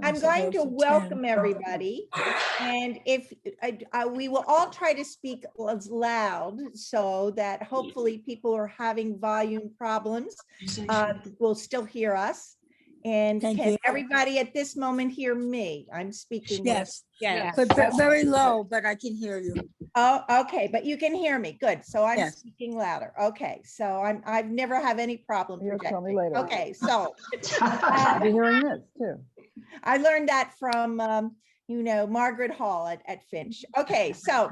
I'm going to welcome everybody. And if we will all try to speak as loud so that hopefully people who are having volume problems will still hear us. And can everybody at this moment hear me? I'm speaking. Yes, Yeah. but very low, but I can hear you. Oh, okay, but you can hear me. Good. So I'm speaking louder. Okay, so I've never have any problem projecting. Okay, so I'll be hearing this too. I learned that from Margaret Hall at Finch. Okay, so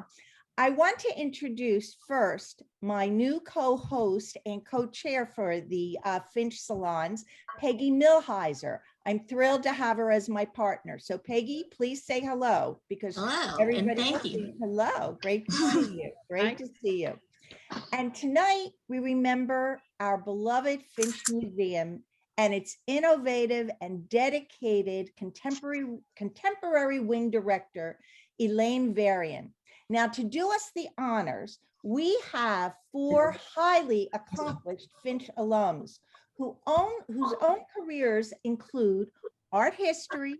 I want to introduce first my new co-host and co-chair for the Finch Salons, Peggy Millheiser. I'm thrilled to have her as my partner. So Peggy, please say hello because everybody and thank you. Hello, great to see you. Great to see you. And tonight we remember our beloved Finch Museum and its innovative and dedicated contemporary wing director, Elaine Varian. Now, to do us the honors, we have 4 highly accomplished Finch alums whose own careers include art history,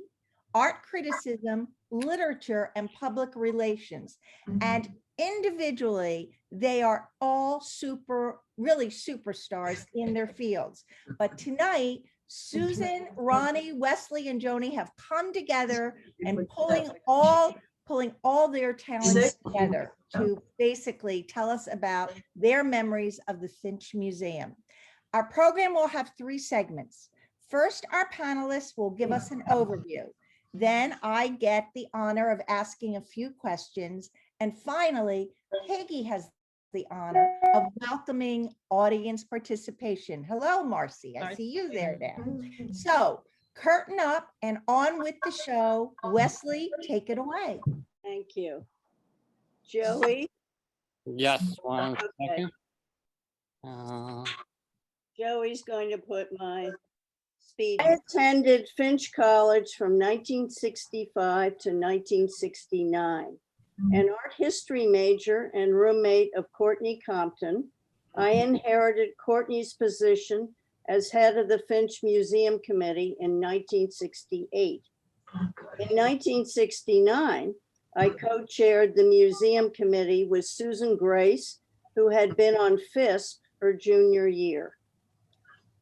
art criticism, literature, and public relations. And individually, they are all really superstars in their fields. But tonight, Susan, Ronnie, Wesley, and Joni have come together and pulling all their talents together to basically tell us about their memories of the Finch Museum. Our program will have 3 segments. First, our panelists will give us an overview. Then I get the honor of asking a few questions. And finally, Peggy has the honor of welcoming audience participation. Hello, Marcy. I see you there now. So curtain up and on with the show. Wesley, take it away. Thank you. Joey? Yes, one Okay. second. Joey's going to put my speed. I attended Finch College from 1965 to 1969. An art history major and roommate of Courtney Compton, I inherited Courtney's position as head of the Finch Museum Committee in 1968. In 1969, I co-chaired the museum committee with Susan Grace, who had been on FISP her junior year.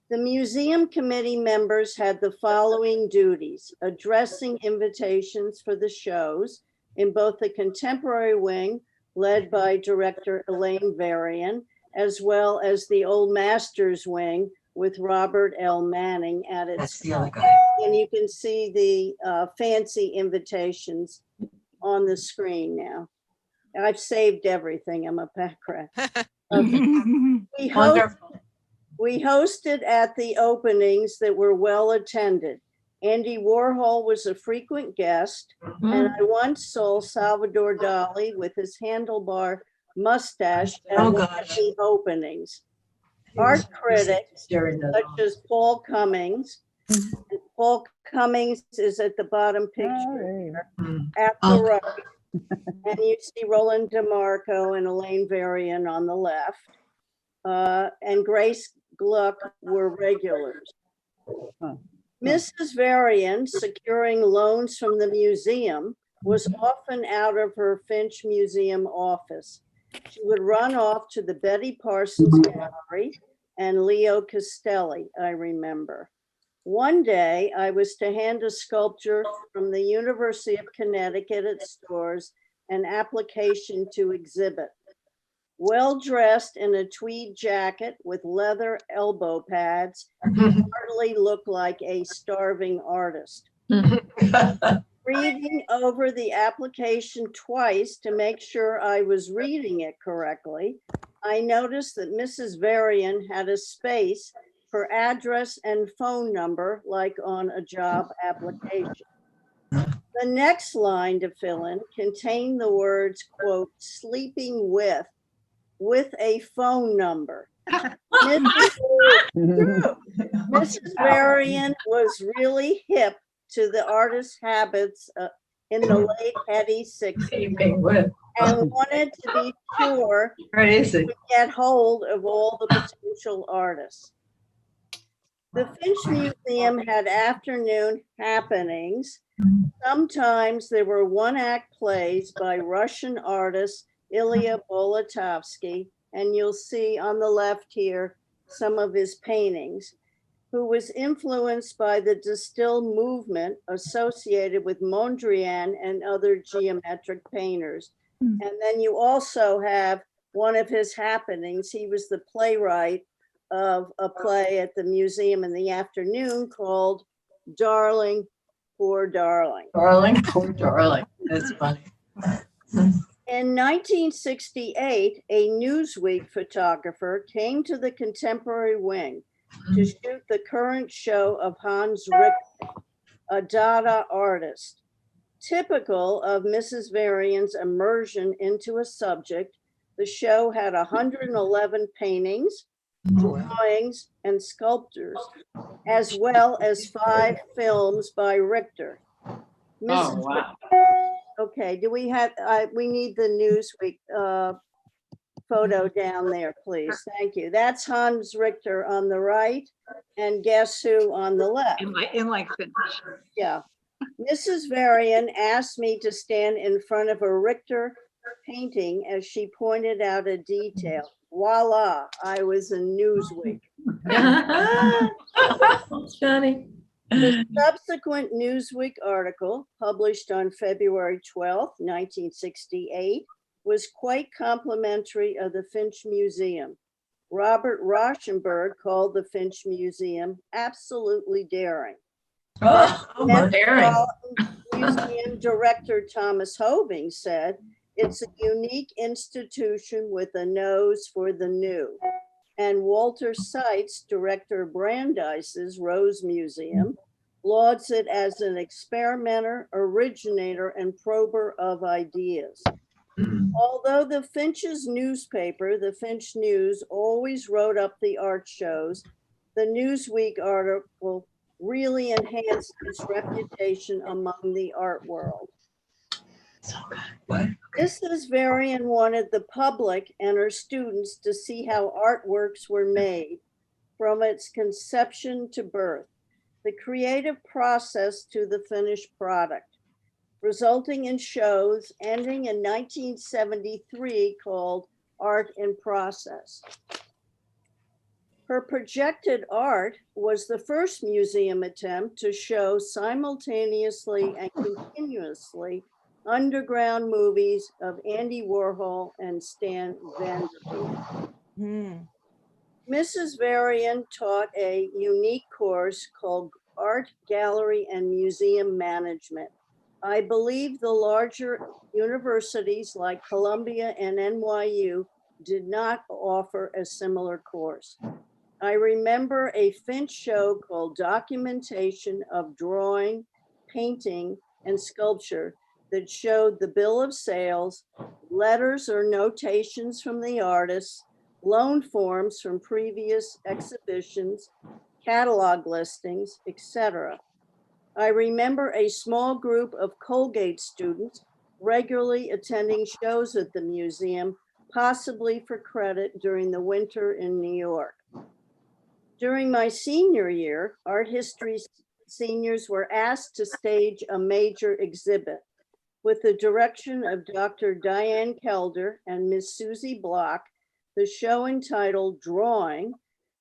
The museum committee members had the following duties: addressing invitations for the shows in both the contemporary wing, led by director Elaine Varian, as well as the Old Masters wing with Robert L. Manning at its top. And you can see the fancy invitations on the screen now. I've saved everything. I'm a pack rat. Okay. We hosted at the openings that were well attended. Andy Warhol was a frequent guest, and I once saw Salvador Dali with his handlebar mustache at one of the openings. Art critics such as Paul Cummings. Paul Cummings is at the bottom picture at the right. And you see Roland DeMarco and Elaine Varian on the left. And Grace Gluck were regulars. Mrs. Varian, securing loans from the museum, was often out of her Finch Museum office. She would run off to the Betty Parsons Gallery and Leo Castelli, I remember. One day, I was to hand a sculpture from the University of Connecticut at Storrs an application to exhibit. Well dressed in a tweed jacket with leather elbow pads, he hardly looked like a starving artist. Reading over the application twice to make sure I was reading it correctly, I noticed that Mrs. Varian had a space for address and phone number like on a job application. The next line to fill in contained the words, quote, sleeping with a phone number. Mrs. Varian was really hip to the artist's habits in the late heady 60s and wanted to be sure to get hold of all the potential artists. The Finch Museum had afternoon happenings. Sometimes there were one-act plays by Russian artist Ilya Bolatovsky, and you'll see on the left here some of his paintings, who was influenced by the distill movement associated with Mondrian and other geometric painters. And then you also have one of his happenings. He was the playwright of a play at the museum in the afternoon called Darling, Poor Darling. Darling, poor darling. That's funny. In 1968, a Newsweek photographer came to the Contemporary Wing to shoot the current show of Hans Richter, a Dada artist. Typical of Mrs. Varian's immersion into a subject, the show had 111 paintings, drawings, and sculptures, as well as 5 films by Richter. Oh, Mrs. wow. Okay, do we have, we need the Newsweek photo down there, please. Thank you. That's Hans Richter on the right, and guess who on the left? In like Finch. Yeah. Mrs. Varian asked me to stand in front of a Richter painting as she pointed out a detail. Voila, I was in Newsweek. Johnny. The subsequent Newsweek article, published on February 12, 1968, was quite complimentary of the Finch Museum. Robert Rauschenberg called the Finch Museum absolutely daring. Daring. Museum Director Thomas Hoving said, "It's a unique institution with a nose for the new." And Walter Seitz, Director of Brandeis's Rose Museum, lauds it as an experimenter, originator, and prober of ideas. Although the Finch's newspaper, the Finch News, always wrote up the art shows, the Newsweek article really enhanced its reputation among the art world. Mrs. Varian wanted the public and her students to see how artworks were made from its conception to birth, the creative process to the finished product, resulting in shows ending in 1973 called Art in Process. Her projected art was the first museum attempt to show simultaneously and continuously underground movies of Andy Warhol and Stan Vanderbeek. Mrs. Varian taught a unique course called Art Gallery and Museum Management. I believe the larger universities like Columbia and NYU did not offer a similar course. I remember a Finch show called Documentation of Drawing, Painting, and Sculpture that showed the bill of sales, letters or notations from the artists, loan forms from previous exhibitions, catalog listings, etc. I remember a small group of Colgate students regularly attending shows at the museum, possibly for credit during the winter in New York. During my senior year, art history seniors were asked to stage a major exhibit. With the direction of Dr. Diane Kelder and Miss Susie Block, the show entitled Drawing,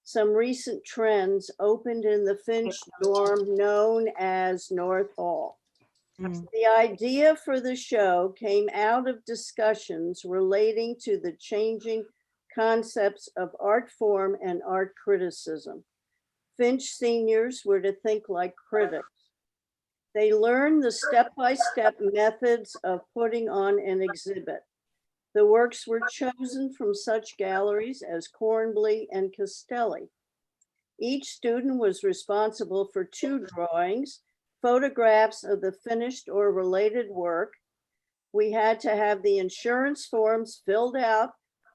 Some Recent Trends, opened in the Finch dorm known as North Hall. The idea for the show came out of discussions relating to the changing concepts of art form and art criticism. Finch seniors were to think like critics. They learned the step-by-step methods of putting on an exhibit. The works were chosen from such galleries as Cornblee and Castelli. Each student was responsible for 2 drawings, photographs of the finished or related work. We had to have the insurance forms filled out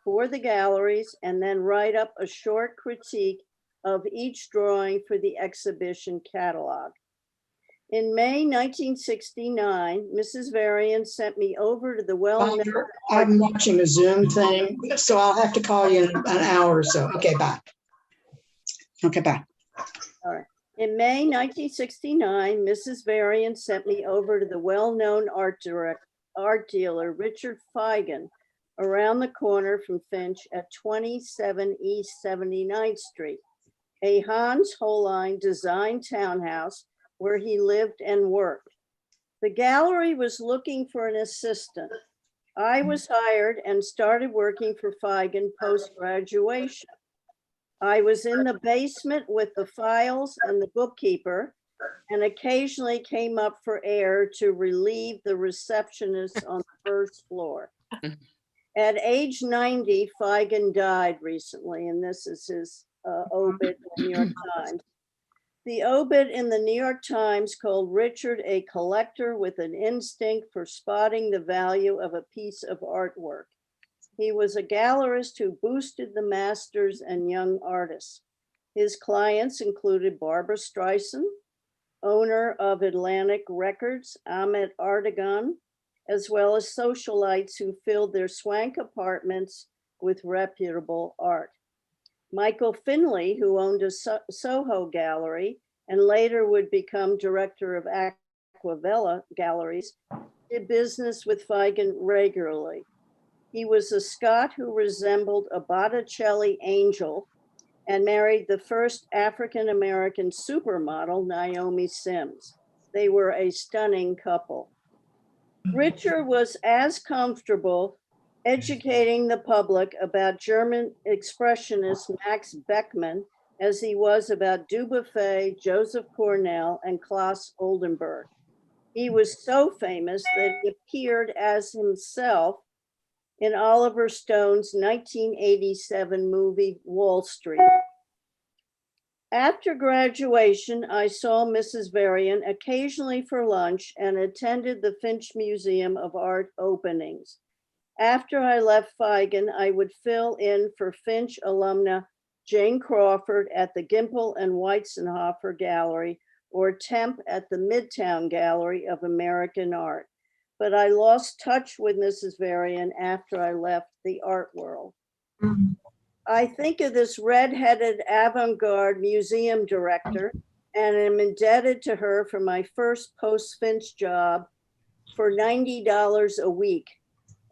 for the galleries and then write up a short critique of each drawing for the exhibition catalog. In May 1969, Mrs. Varian sent me over to the well-known. I'm watching a Zoom thing, so I'll have to call you in an hour or so. Okay, bye. Okay, bye. All right. In May 1969, Mrs. Varian sent me over to the well-known art dealer, Richard Feigen, around the corner from Finch at 27 East 79th Street, a Hans Hollein designed townhouse where he lived and worked. The gallery was looking for an assistant. I was hired and started working for Feigen post-graduation. I was in the basement with the files and the bookkeeper, and occasionally came up for air to relieve the receptionist on the first floor. At age 90, Feigen died recently, and this is his obit in the New York Times. The obit in the New York Times called Richard a collector with an instinct for spotting the value of a piece of artwork. He was a gallerist who boosted the masters and young artists. His clients included Barbra Streisand, owner of Atlantic Records, Ahmet Erdogan, as well as socialites who filled their swank apartments with reputable art. Michael Finley, who owned a Soho gallery and later would become director of Aquavella Galleries, did business with Feigen regularly. He was a Scot who resembled a Botticelli angel and married the first African-American supermodel, Naomi Sims. They were a stunning couple. Richard was as comfortable educating the public about German expressionist Max Beckmann as he was about Dubuffet, Joseph Cornell, and Claes Oldenburg. He was so famous that he appeared as himself in Oliver Stone's 1987 movie, Wall Street. After graduation, I saw Mrs. Varian occasionally for lunch and attended the Finch Museum of Art openings. After I left Feigen, I would fill in for Finch alumna Jane Crawford at the Gimple and Weizenhofer Gallery or Temp at the Midtown Gallery of American Art. But I lost touch with Mrs. Varian after I left the art world. I think of this redheaded avant-garde museum director and am indebted to her for my first post-Finch job for $90 a week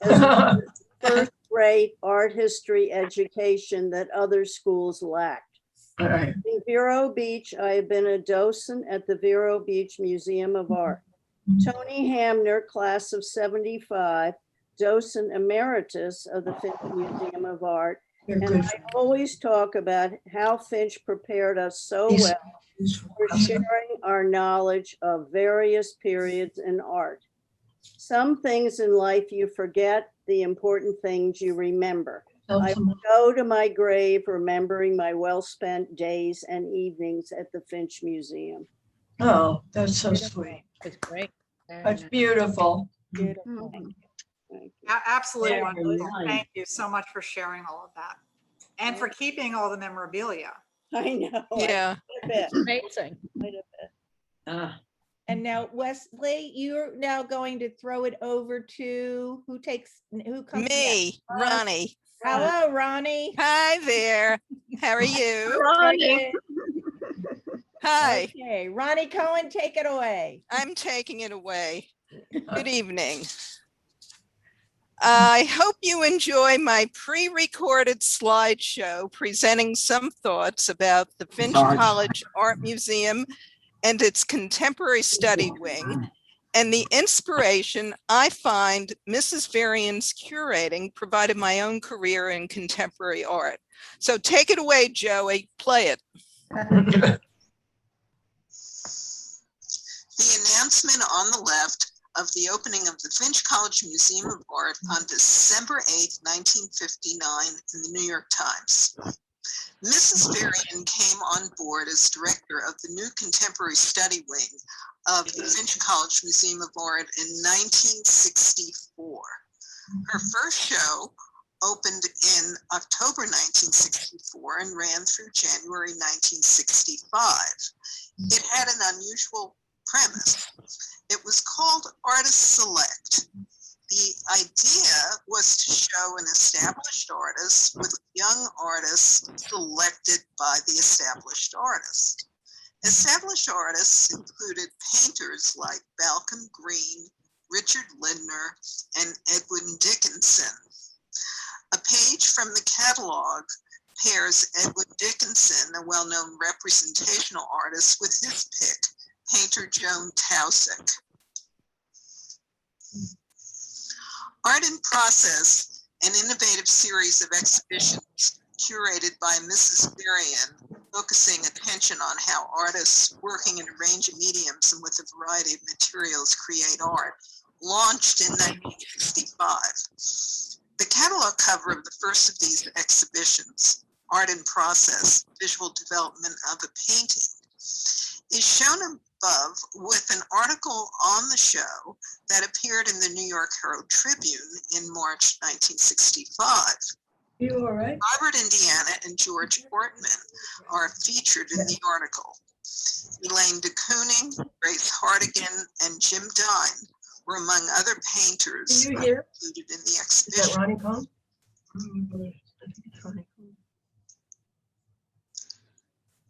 as first-rate art history education that other schools lacked. Right. In Vero Beach, I have been a docent at the Vero Beach Museum of Art. Tony Hamner, class of 75, docent emeritus of the Finch Museum of Art. You're And good. I always talk about how Finch prepared us so well for sharing our knowledge of various periods in art. Some things in life you forget, the important things you remember. I will go to my grave remembering my well-spent days and evenings at the Finch Museum. Oh, that's so sweet. That's great. That's beautiful. Beautiful. Thank you. Absolutely Very wonderful. nice. Thank you so much for sharing all of that and for keeping all the memorabilia. I know. Yeah. I bet. Amazing. Quite a bit. Ah, And now Wesley, you're now going to throw it over to who comes next? Me, Ronnie. Hello, Ronnie. Hi there. How are you? Ronnie. Hi. Okay, Ronnie Cohen, take it away. I'm taking it away. Good evening. I hope you enjoy my pre-recorded slideshow presenting some thoughts about the Finch College Art Museum and its Contemporary Study Wing, and the inspiration I find Mrs. Varian's curating provided my own career in contemporary art. So take it away, Joey. Play it. The announcement on the left of the opening of the Finch College Museum of Art on December 8th, 1959 in the New York Times. Mrs. Varian came on board as director of the new Contemporary Study Wing of the Finch College Museum of Art in 1964. Her first show opened in October 1964 and ran through January 1965. It had an unusual premise. It was called Artist Select. The idea was to show an established artist with young artists selected by the established artist. Established artists included painters like Balcom Green, Richard Lindner, and Edwin Dickinson. A page from the catalog pairs Edwin Dickinson, a well-known representational artist, with his pick, painter Joan Tausig. Art in Process, an innovative series of exhibitions curated by Mrs. Varian, focusing attention on how artists working in a range of mediums and with a variety of materials create art, launched in 1965. The catalog cover of the first of these exhibitions, Art in Process, Visual Development of a Painting, is shown above with an article on the show that appeared in the New York Herald Tribune in March 1965. You all right? Robert Indiana and George Ortman are featured in the article. Elaine de Kooning, Grace Hartigan, and Jim Dine were among other painters Can you hear? included in the Is that exhibition. Ronnie Cohn? I think it's Ronnie Cohn.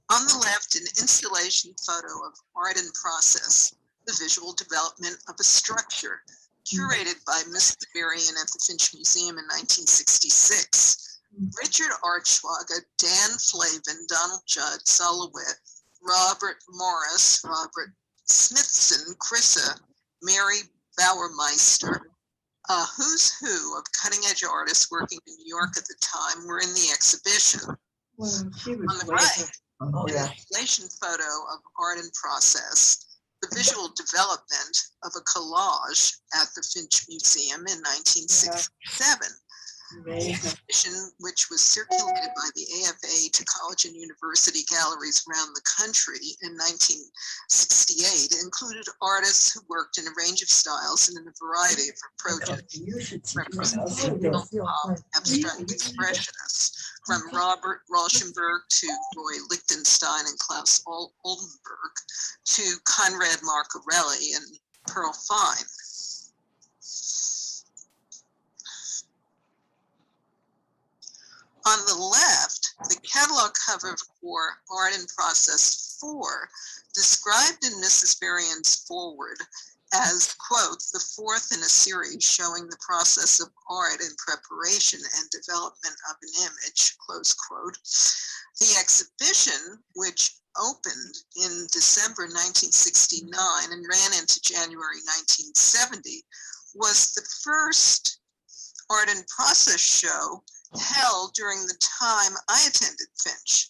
On the left, an installation photo of Art in Process, the visual development of a structure, curated by Mrs. Varian at the Finch Museum in 1966. Richard Archwaga, Dan Flavin, Donald Judd, Solowit, Robert Morris, Robert Smithson, Chrissa, Mary Bauermeister, a who's who of cutting-edge artists working in New York at the time were in the exhibition. Well, she was On the way- right, Oh, an yeah. installation photo of Art in Process, the visual development of a collage at the Finch Museum in 1967. The Amazing. exhibition, which was circulated by the AFA to college and university galleries around the country in 1968, included artists who worked in a range of styles and in a variety of approaches, You should see. representational pop, abstract expressionists, from Robert Rauschenberg to Roy Lichtenstein and Klaus Oldenburg to Conrad Marcarelli and Pearl Fine. On the left, the catalog cover for Art in Process 4, described in Mrs. Varian's foreword as, quote, the fourth in a series showing the process of art in preparation and development of an image, close quote. The exhibition, which opened in December 1969 and ran into January 1970, was the first Art in Process show held during the time I attended Finch.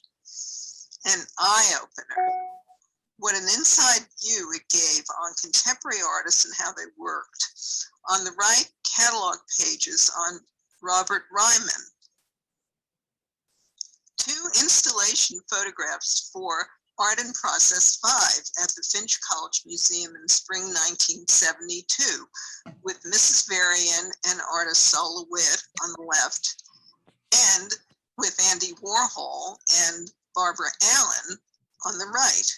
An eye-opener. What an inside view it gave on contemporary artists and how they worked. On the right, catalog pages on Robert Ryman. Two installation photographs for Art in Process 5 at the Finch College Museum in spring 1972, with Mrs. Varian and artist Sol LeWitt on the left, and with Andy Warhol and Barbara Allen on the right.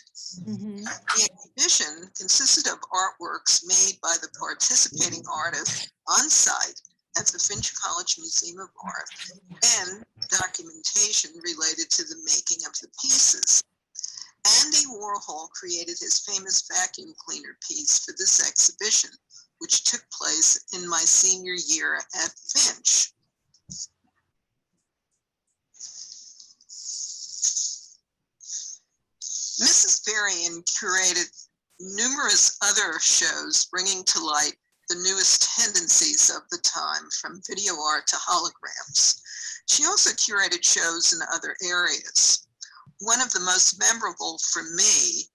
Mhm. The exhibition consisted of artworks made by the participating artists on site at the Finch College Museum of Art and documentation related to the making of the pieces. Andy Warhol created his famous vacuum cleaner piece for this exhibition, which took place in my senior year at Finch. Mrs. Varian curated numerous other shows bringing to light the newest tendencies of the time, from video art to holograms. She also curated shows in other areas. One of the most memorable for me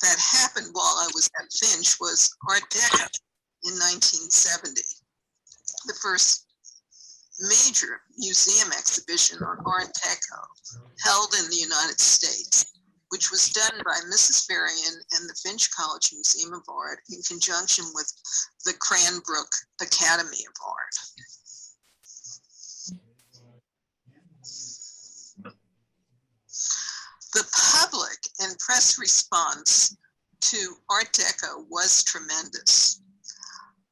that happened while I was at Finch was Art Deco in 1970, the first major museum exhibition on Art Deco held in the United States, which was done by Mrs. Varian and the Finch College Museum of Art in conjunction with the Cranbrook Academy of Art. The public and press response to Art Deco was tremendous.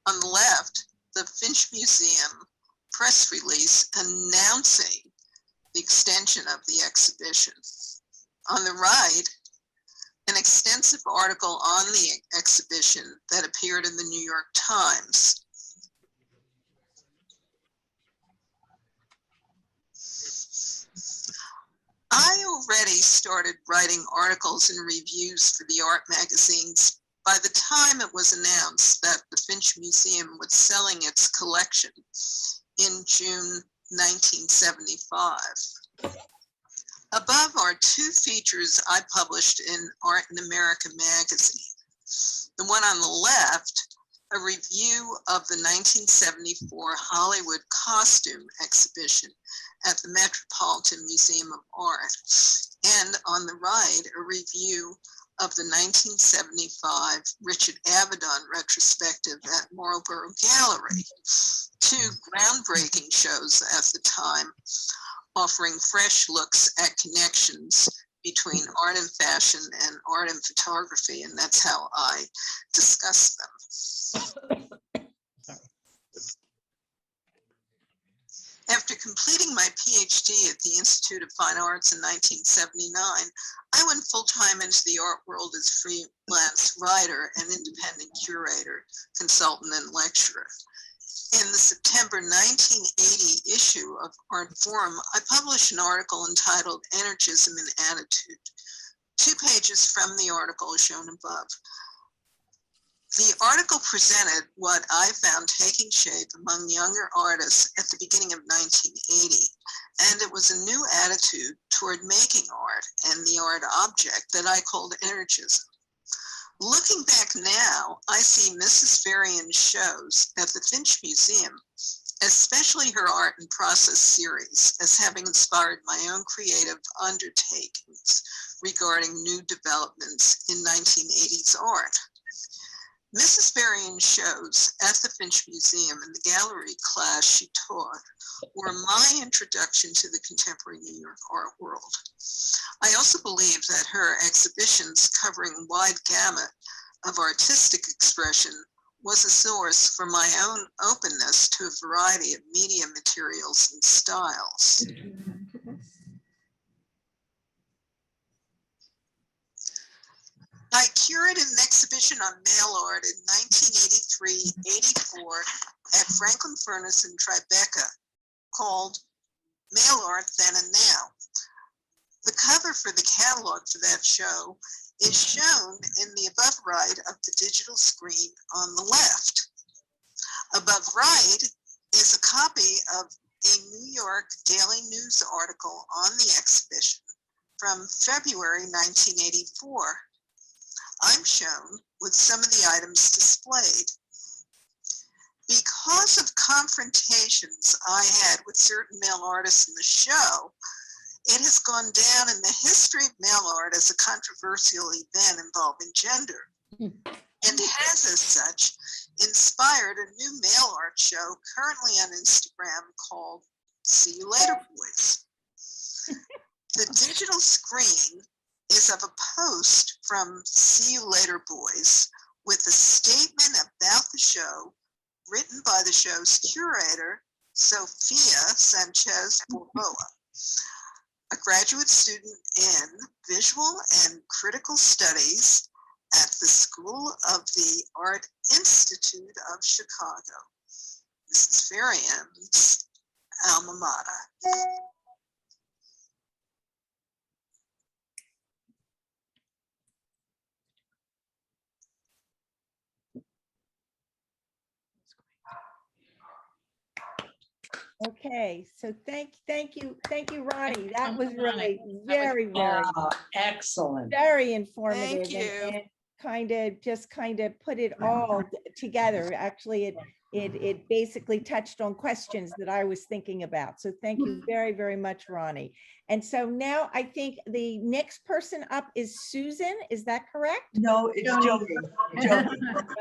On the left, the Finch Museum press release announcing the extension of the exhibition. On the right, an extensive article on the exhibition that appeared in the New York Times. I already started writing articles and reviews for the art magazines by the time it was announced that the Finch Museum was selling its collection in June 1975. Above are two features I published in Art in America magazine. The one on the left, a review of the 1974 Hollywood costume exhibition at the Metropolitan Museum of Art. And on the right, a review of the 1975 Richard Avedon retrospective at Marlborough Gallery. Two groundbreaking shows at the time, offering fresh looks at connections between art and fashion and art and photography, and that's how I discuss them. After completing my PhD at the Institute of Fine Arts in 1979, I went full-time into the art world as freelance writer and independent curator, consultant, and lecturer. In the September 1980 issue of Art Forum, I published an article entitled Energism and Attitude. 2 pages from the article are shown above. The article presented what I found taking shape among younger artists at the beginning of 1980, and it was a new attitude toward making art and the art object that I called energism. Looking back now, I see Mrs. Varian's shows at the Finch Museum, especially her art and process series, as having inspired my own creative undertakings regarding new developments in 1980s art. Mrs. Varian's shows at the Finch Museum and the gallery class she taught were my introduction to the contemporary New York art world. I also believe that her exhibitions covering a wide gamut of artistic expression was a source for my own openness to a variety of media materials and styles. I curated an exhibition on mail art in 1983-84 at Franklin Furnace in Tribeca called Mail Art Then and Now. The cover for the catalog for that show is shown in the above right of the digital screen on the left. Above right is a copy of a New York Daily News article on the exhibition from February 1984. I'm shown with some of the items displayed. Because of confrontations I had with certain male artists in the show, it has gone down in the history of mail art as a controversial event involving gender, and has as such inspired a new mail art show currently on Instagram called See You Later Boys. The digital screen is of a post from See You Later Boys with a statement about the show written by the show's curator, Sophia Sanchez Borboa, a graduate student in Visual and Critical Studies at the School of the Art Institute of Chicago. This is Varian's alma mater. Okay, so thank you, Ronnie. That was really very Excellent. very informative. Thank you. And kind of put it all together. Actually, it basically touched on questions that I was thinking about. So thank you very much, Ronnie. And so now I think the next person up is Susan. Is that correct? No, it's Joni.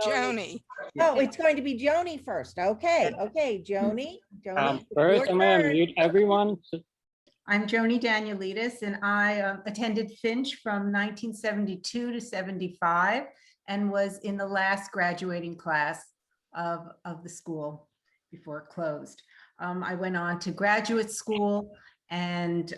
Joni. Oh, it's going to be Joni first. Okay, Joni. First, I'm going to mute everyone. I'm Joni Danielidis, and I attended Finch from 1972 to 75 and was in the last graduating class of the school. before it closed. I went on to graduate school and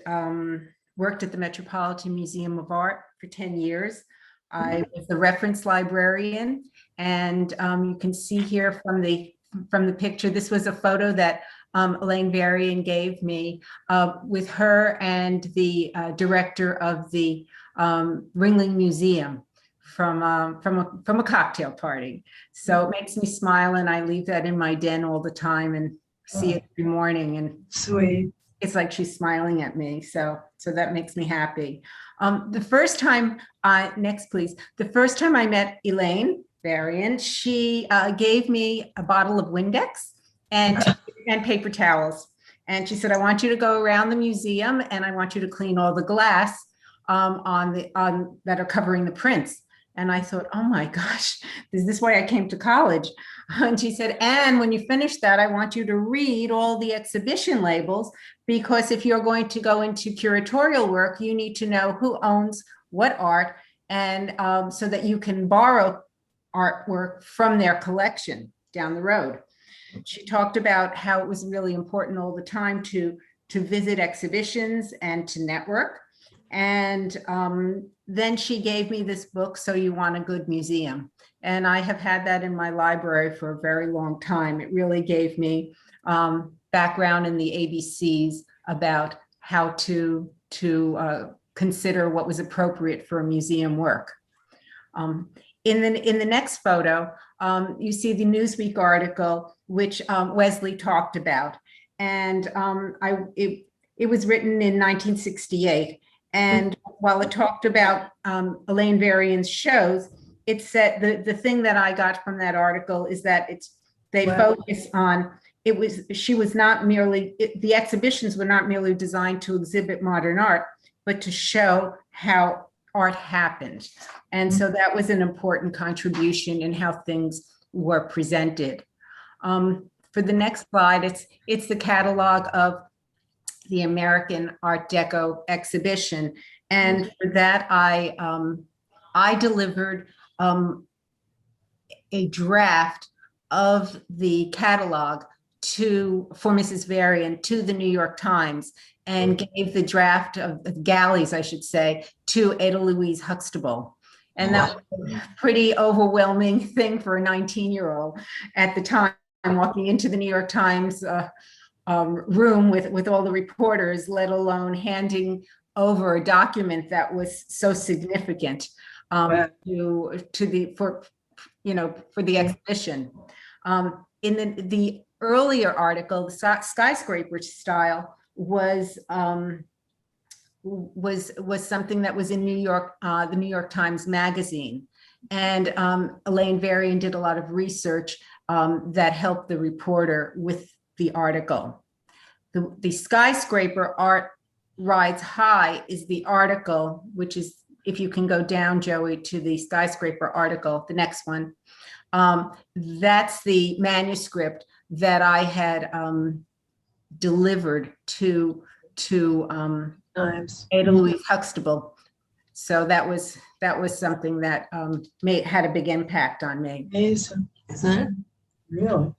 worked at the Metropolitan Museum of Art for 10 years. I was the reference librarian, and you can see here from the picture, this was a photo that Elaine Varian gave me with her and the director of the Ringling Museum from a cocktail party. So it makes me smile, and I leave that in my den all the time and see it every morning, and Sweet. it's like she's smiling at me. So that makes me happy. The first time next, please. The first time I met Elaine Varian, she gave me a bottle of Windex and paper towels. And she said, I want you to go around the museum and I want you to clean all the glass that are covering the prints. And I thought, oh my gosh, is this why I came to college? And she said, and when you finish that, I want you to read all the exhibition labels, because if you're going to go into curatorial work, you need to know who owns what art, and so that you can borrow artwork from their collection down the road. She talked about how it was really important all the time to visit exhibitions and to network. And then she gave me this book, So You Want a Good Museum. And I have had that in my library for a very long time. It really gave me background in the ABCs about how to consider what was appropriate for a museum work. In the next photo, you see the Newsweek article, which Wesley talked about. And it was written in 1968. And while it talked about Elaine Varian's shows, it said the thing that I got from that article is that they focus on, she was not merely, the exhibitions were not merely designed to exhibit modern art, but to show how art happened. And so that was an important contribution in how things were presented. For the next slide, it's the catalog of the American Art Deco exhibition. And for that, I delivered a draft of the catalog for Mrs. Varian to the New York Times, and gave the draft of the galleys, I should say, to Ada Louise Huxtable. And that was a pretty overwhelming thing for a 19-year-old at the time, walking into the New York Times room with all the reporters, let alone handing over a document that was so significant for the exhibition. In the earlier article, the skyscraper style was something that was in New York, the New York Times Magazine. And Elaine Varian did a lot of research that helped the reporter with the article. The skyscraper art rides high is the article, which is, if you can go down, Joey, to the skyscraper article, the next one. That's the manuscript that I had delivered to Ada Louise Huxtable. So that was something that had a big impact on me. Amazing. Isn't it? Really?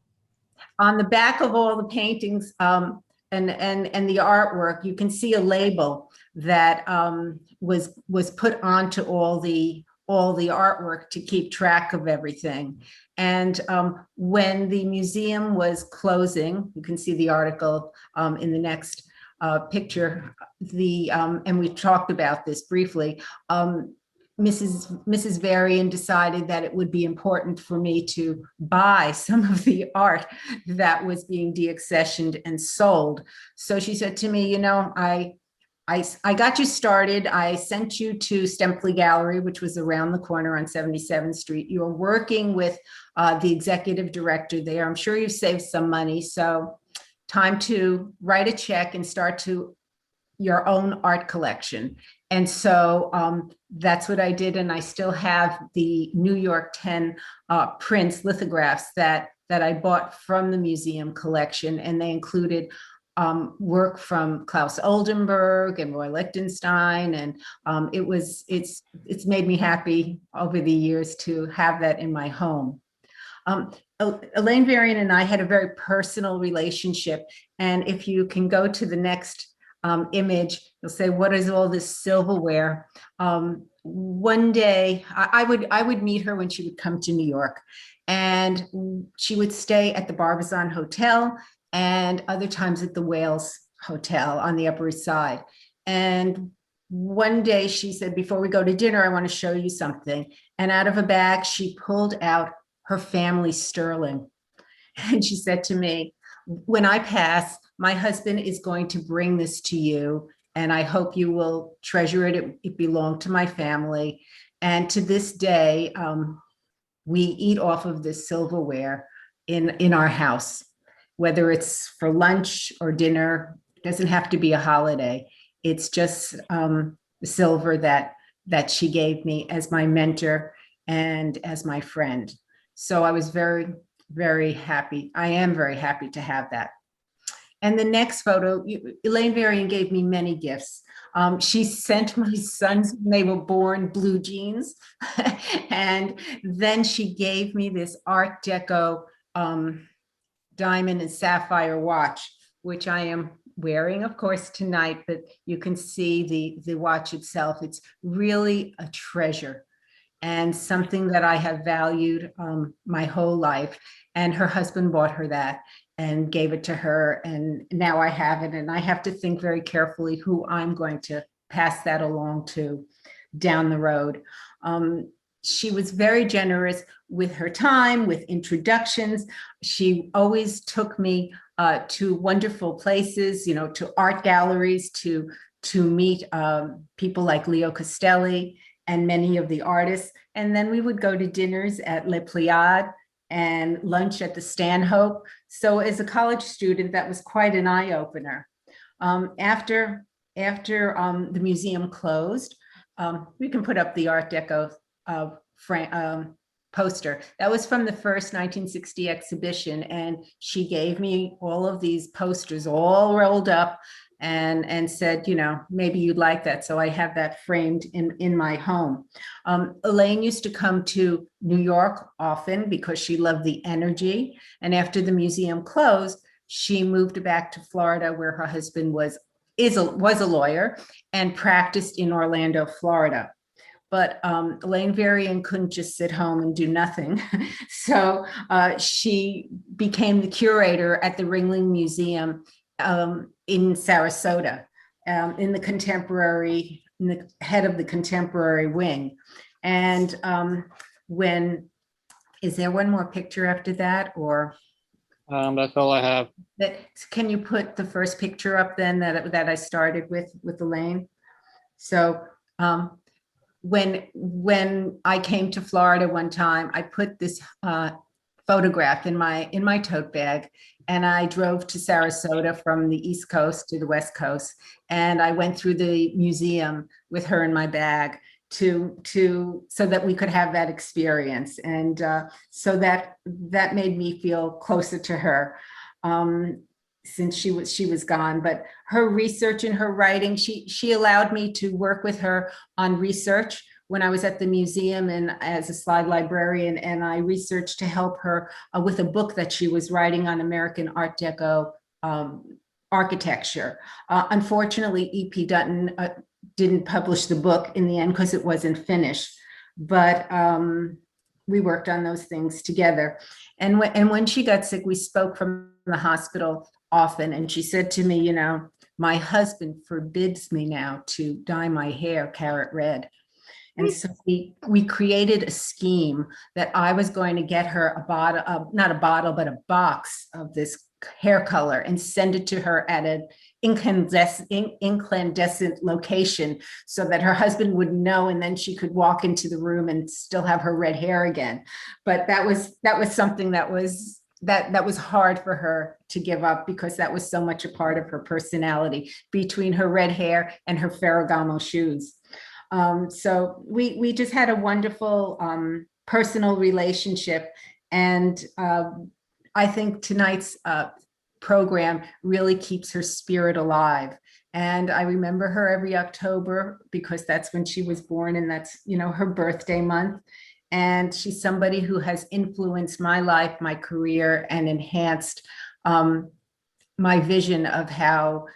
On the back of all the paintings and the artwork, you can see a label that was put onto all the artwork to keep track of everything. And when the museum was closing, you can see the article in the next picture, and we talked about this briefly, Mrs. Varian decided that it would be important for me to buy some of the art that was being deaccessioned and sold. So she said to me, I got you started. I sent you to Stempley Gallery, which was around the corner on 77th Street. You're working with the executive director there. I'm sure you've saved some money. So time to write a check and start your own art collection. And so that's what I did. And I still have the New York 10 prints, lithographs that I bought from the museum collection. And they included work from Klaus Oldenburg and Roy Lichtenstein. And it's made me happy over the years to have that in my home. Elaine Varian and I had a very personal relationship. And if you can go to the next image, you'll say, what is all this silverware? One day I would meet her when she would come to New York, and she would stay at the Barbizon Hotel and other times at the Wales Hotel on the Upper East Side. And one day she said, before we go to dinner, I want to show you something. And out of a bag, she pulled out her family sterling. And she said to me, when I pass, my husband is going to bring this to you, and I hope you will treasure it. It belonged to my family. And to this day, we eat off of this silverware in our house, whether it's for lunch or dinner. It doesn't have to be a holiday. It's just the silver that she gave me as my mentor and as my friend. So I was very, very happy. I am very happy to have that. And the next photo, Elaine Varian gave me many gifts. She sent my sons, when they were born, blue jeans. And then she gave me this Art Deco diamond and sapphire watch, which I am wearing, of course, tonight, but you can see the watch itself. It's really a treasure and something that I have valued my whole life. And her husband bought her that and gave it to her. And now I have it. And I have to think very carefully who I'm going to pass that along to down the road. She was very generous with her time, with introductions. She always took me to wonderful places, to art galleries, to meet people like Leo Castelli and many of the artists. And then we would go to dinners at Les Pléiades and lunch at the Stanhope. So as a college student, that was quite an eye-opener. After the museum closed, we can put up the Art Deco poster. That was from the first 1960 exhibition. And she gave me all of these posters all rolled up and said, maybe you'd like that. So I have that framed in my home. Elaine used to come to New York often because she loved the energy. And after the museum closed, she moved back to Florida, where her husband was a lawyer and practiced in Orlando, Florida. But Elaine Varian couldn't just sit home and do nothing. So she became the curator at the Ringling Museum in Sarasota, in the head of the contemporary wing. And is there one more picture after that, or? That's all I have. Can you put the first picture up then that I started with Elaine? So when I came to Florida one time, I put this photograph in my tote bag, and I drove to Sarasota from the East Coast to the West Coast, and I went through the museum with her in my bag so that we could have that experience, and so that made me feel closer to her. Since she was gone, but her research and her writing, she allowed me to work with her on research when I was at the museum and as a slide librarian, and I researched to help her with a book that she was writing on American Art Deco architecture. Unfortunately, E.P. Dutton didn't publish the book in the end because it wasn't finished, but we worked on those things together. And when she got sick, we spoke from the hospital often, and she said to me, my husband forbids me now to dye my hair carrot red. And so we created a scheme that I was going to get her a bottle, not a bottle, but a box of this hair color and send it to her at an incandescent location so that her husband would know, and then she could walk into the room and still have her red hair again. But that was something that was hard for her to give up, because that was so much a part of her personality, between her red hair and her Ferragamo shoes. So we just had a wonderful personal relationship. And I think tonight's program really keeps her spirit alive. And I remember her every October because that's when she was born, and that's, her birthday month. And she's somebody who has influenced my life, my career, and enhanced my vision of how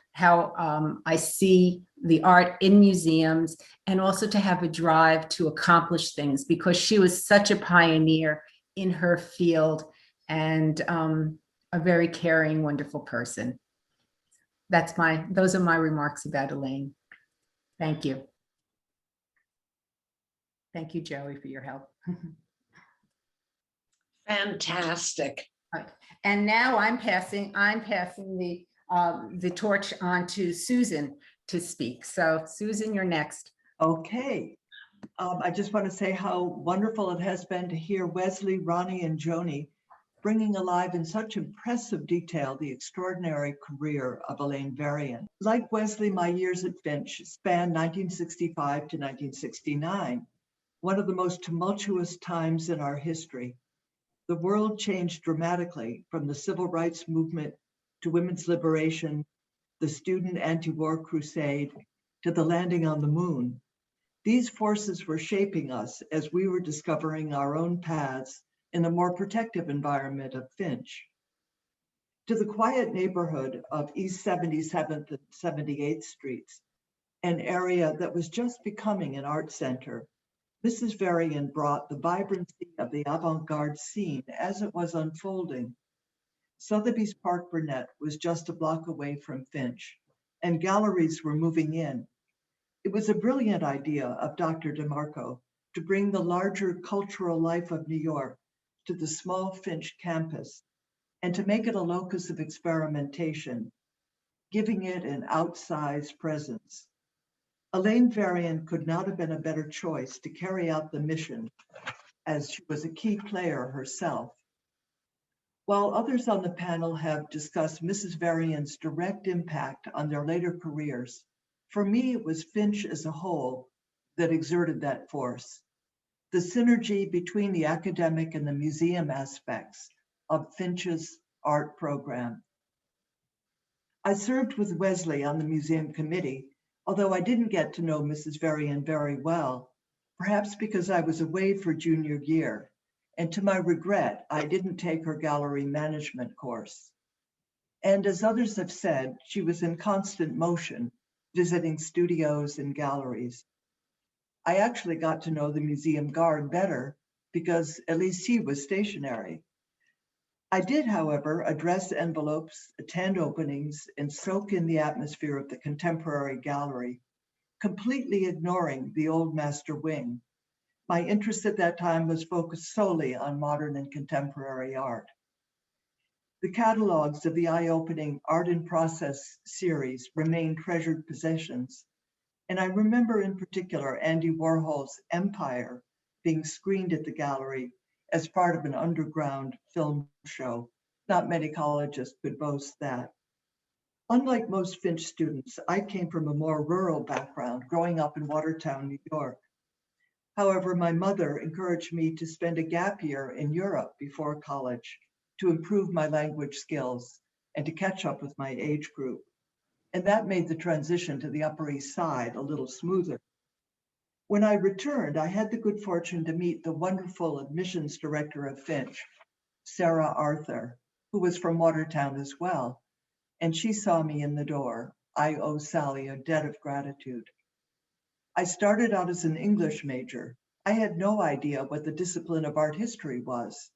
I see the art in museums, and also to have a drive to accomplish things, because she was such a pioneer in her field, and a very caring, wonderful person. Those are my remarks about Elaine. Thank you. Thank you, Joey, for your help. Fantastic. And now I'm passing the torch on to Susan to speak. So Susan, you're next. Okay. I just want to say how wonderful it has been to hear Wesley, Ronnie, and Joni bringing alive in such impressive detail the extraordinary career of Elaine Varian. Like Wesley, my years at Finch spanned 1965 to 1969, one of the most tumultuous times in our history. The world changed dramatically from the civil rights movement to women's liberation, the student anti-war crusade, to the landing on the moon. These forces were shaping us as we were discovering our own paths in the more protective environment of Finch. To the quiet neighborhood of East 77th and 78th Streets, an area that was just becoming an art center, Mrs. Varian brought the vibrancy of the avant-garde scene as it was unfolding. Sotheby's Park Burnett was just a block away from Finch, and galleries were moving in. It was a brilliant idea of Dr. DeMarco to bring the larger cultural life of New York to the small Finch campus and to make it a locus of experimentation, giving it an outsized presence. Elaine Varian could not have been a better choice to carry out the mission, as she was a key player herself. While others on the panel have discussed Mrs. Varian's direct impact on their later careers, for me, it was Finch as a whole that exerted that force. The synergy between the academic and the museum aspects of Finch's art program. I served with Wesley on the museum committee, although I didn't get to know Mrs. Varian very well, perhaps because I was away for junior year, and to my regret, I didn't take her gallery management course. And as others have said, she was in constant motion, visiting studios and galleries. I actually got to know the museum guard better because at least he was stationary. I did, however, address envelopes, attend openings, and soak in the atmosphere of the contemporary gallery, completely ignoring the old master wing. My interest at that time was focused solely on modern and contemporary art. The catalogs of the eye-opening Art in Process series remain treasured possessions, and I remember in particular Andy Warhol's Empire being screened at the gallery as part of an underground film show. Not many colleges could boast that. Unlike most Finch students, I came from a more rural background, growing up in Watertown, New York. However, my mother encouraged me to spend a gap year in Europe before college to improve my language skills and to catch up with my age group. And that made the transition to the Upper East Side a little smoother. When I returned, I had the good fortune to meet the wonderful admissions director of Finch, Sarah Arthur, who was from Watertown as well. And she saw me in the door. I owe Sally a debt of gratitude. I started out as an English major. I had no idea what the discipline of art history was,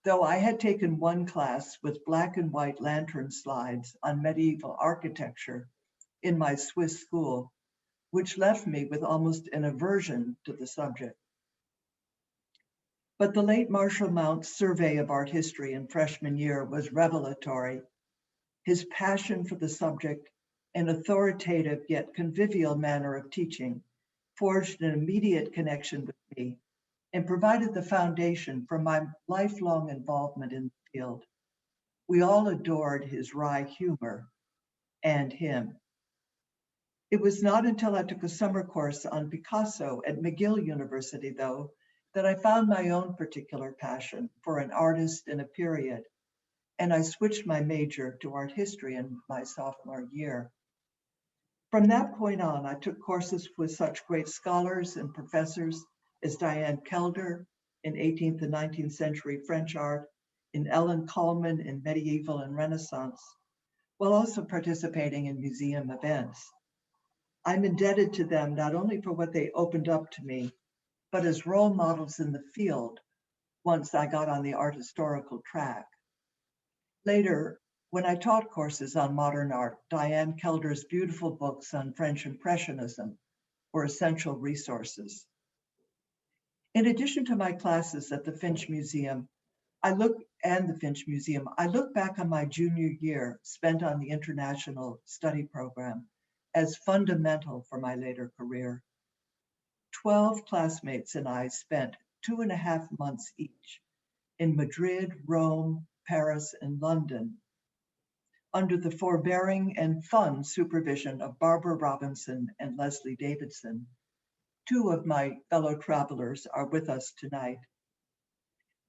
though I had taken one class with black and white lantern slides on medieval architecture in my Swiss school, which left me with almost an aversion to the subject. But the late Marshall Mount's survey of art history in freshman year was revelatory. His passion for the subject and authoritative yet convivial manner of teaching forged an immediate connection with me and provided the foundation for my lifelong involvement in the field. We all adored his wry humor and him. It was not until I took a summer course on Picasso at McGill University, though, that I found my own particular passion for an artist in a period, and I switched my major to art history in my sophomore year. From that point on, I took courses with such great scholars and professors as Diane Kelder, in 18th and 19th century French art, in Ellen Kullman in medieval and Renaissance, while also participating in museum events. I'm indebted to them not only for what they opened up to me, but as role models in the field once I got on the art historical track. Later, when I taught courses on modern art, Diane Kelder's beautiful books on French Impressionism were essential resources. In addition to my classes at the Finch Museum, I look back on my junior year spent on the international study program as fundamental for my later career. 12 classmates and I spent 2.5 months each in Madrid, Rome, Paris, and London under the forbearing and fun supervision of Barbara Robinson and Leslie Davidson. Two of my fellow travelers are with us tonight.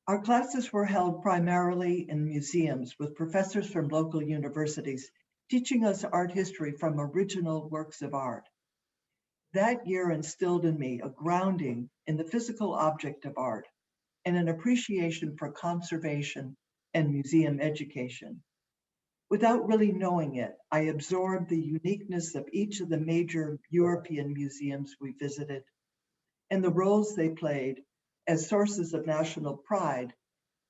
Our classes were held primarily in museums with professors from local universities teaching us art history from original works of art. That year instilled in me a grounding in the physical object of art and an appreciation for conservation and museum education. Without really knowing it, I absorbed the uniqueness of each of the major European museums we visited and the roles they played as sources of national pride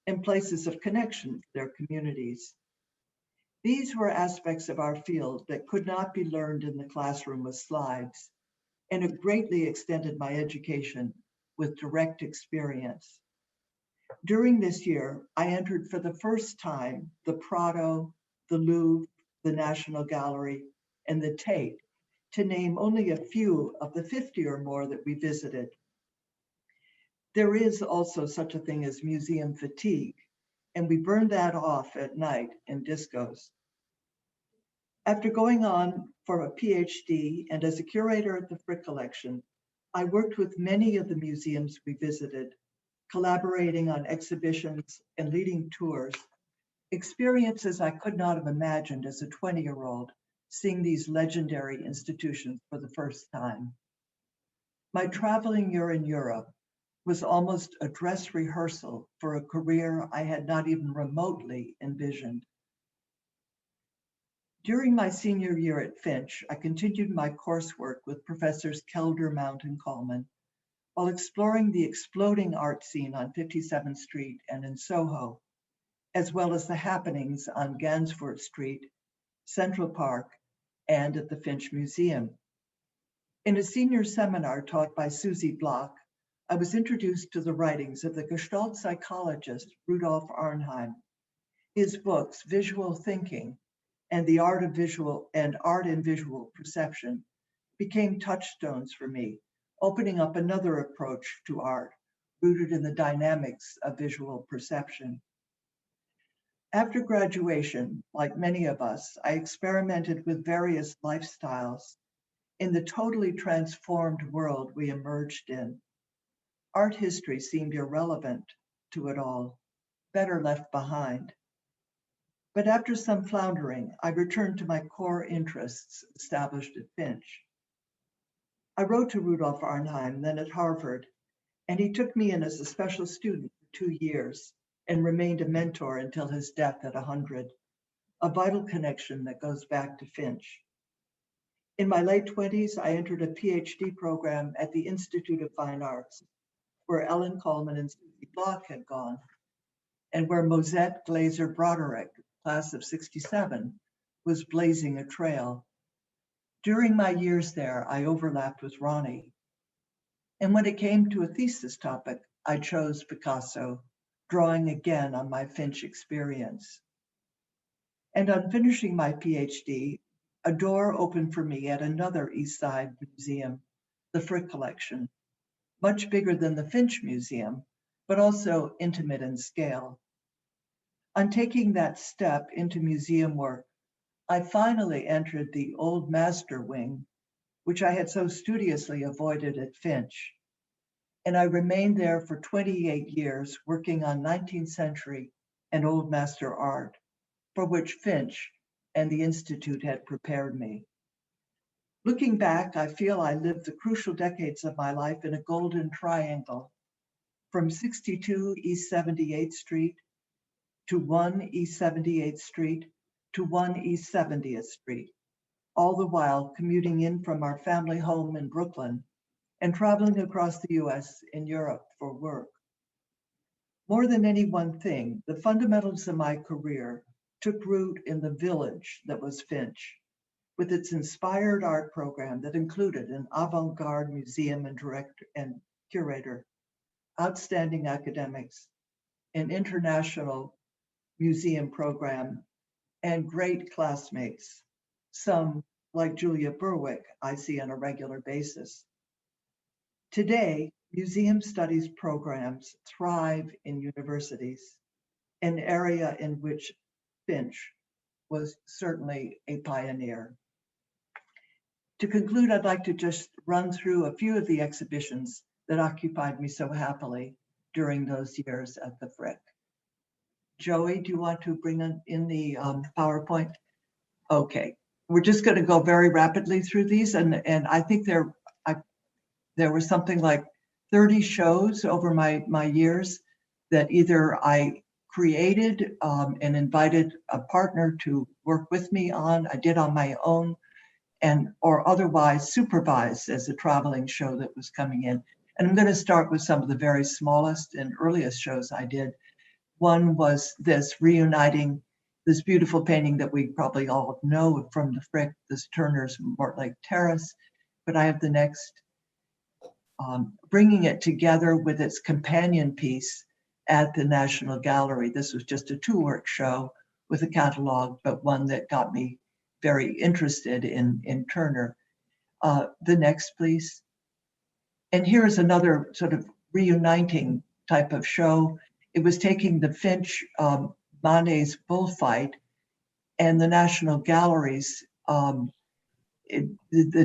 and places of connection for their communities. These were aspects of our field that could not be learned in the classroom with slides, and it greatly extended my education with direct experience. During this year, I entered for the first time the Prado, the Louvre, the National Gallery, and the Tate, to name only a few of the 50 or more that we visited. There is also such a thing as museum fatigue, and we burned that off at night in discos. After going on for a PhD and as a curator at the Frick Collection, I worked with many of the museums we visited, collaborating on exhibitions and leading tours, experiences I could not have imagined as a 20-year-old, seeing these legendary institutions for the first time. My traveling year in Europe was almost a dress rehearsal for a career I had not even remotely envisioned. During my senior year at Finch, I continued my coursework with Professors Kelder, Mount, and Coleman, while exploring the exploding art scene on 57th Street and in Soho, as well as the happenings on Gansevoort Street, Central Park, and at the Finch Museum. In a senior seminar taught by Susie Block, I was introduced to the writings of the Gestalt psychologist Rudolf Arnheim. His books, Visual Thinking and the Art in Visual Perception, became touchstones for me, opening up another approach to art, rooted in the dynamics of visual perception. After graduation, like many of us, I experimented with various lifestyles in the totally transformed world we emerged in. Art history seemed irrelevant to it all, better left behind. But after some floundering, I returned to my core interests established at Finch. I wrote to Rudolf Arnheim, then at Harvard, and he took me in as a special student for 2 years and remained a mentor until his death at 100, a vital connection that goes back to Finch. In my late 20s, I entered a PhD program at the Institute of Fine Arts, where Ellen Kullman and Susie Block had gone, and where Mosette Glaser Broderick, class of 67, was blazing a trail. During my years there, I overlapped with Ronnie. And when it came to a thesis topic, I chose Picasso, drawing again on my Finch experience. And on finishing my PhD, a door opened for me at another East Side museum, the Frick Collection, much bigger than the Finch Museum, but also intimate in scale. On taking that step into museum work, I finally entered the Old Master Wing, which I had so studiously avoided at Finch. And I remained there for 28 years working on 19th century and Old Master art, for which Finch and the Institute had prepared me. Looking back, I feel I lived the crucial decades of my life in a golden triangle. from 62 East 78th Street to 1 East 78th Street to 1 East 70th Street, all the while commuting in from our family home in Brooklyn and traveling across the US and Europe for work. More than any one thing, the fundamentals of my career took root in the village that was Finch, with its inspired art program that included an avant-garde museum and director and curator, outstanding academics, an international museum program, and great classmates, some like Julia Berwick, I see on a regular basis. Today, museum studies programs thrive in universities, an area in which Finch was certainly a pioneer. To conclude, I'd like to just run through a few of the exhibitions that occupied me so happily during those years at the Frick. Joey, do you want to bring in the PowerPoint? Okay, we're just going to go very rapidly through these, and I think there was something like 30 shows over my years that either I created and invited a partner to work with me on, I did on my own, or otherwise supervised as a traveling show that was coming in. And I'm going to start with some of the very smallest and earliest shows I did. One was this, reuniting this beautiful painting that we probably all know from the Frick, this Turner's Mortlake Terrace, but I have the next, bringing it together with its companion piece at the National Gallery. This was just a 2-work show with a catalog, but one that got me very interested in Turner. The next, please. And here's another sort of reuniting type of show. It was taking the Finch, Monet's bullfight, and the National Gallery's the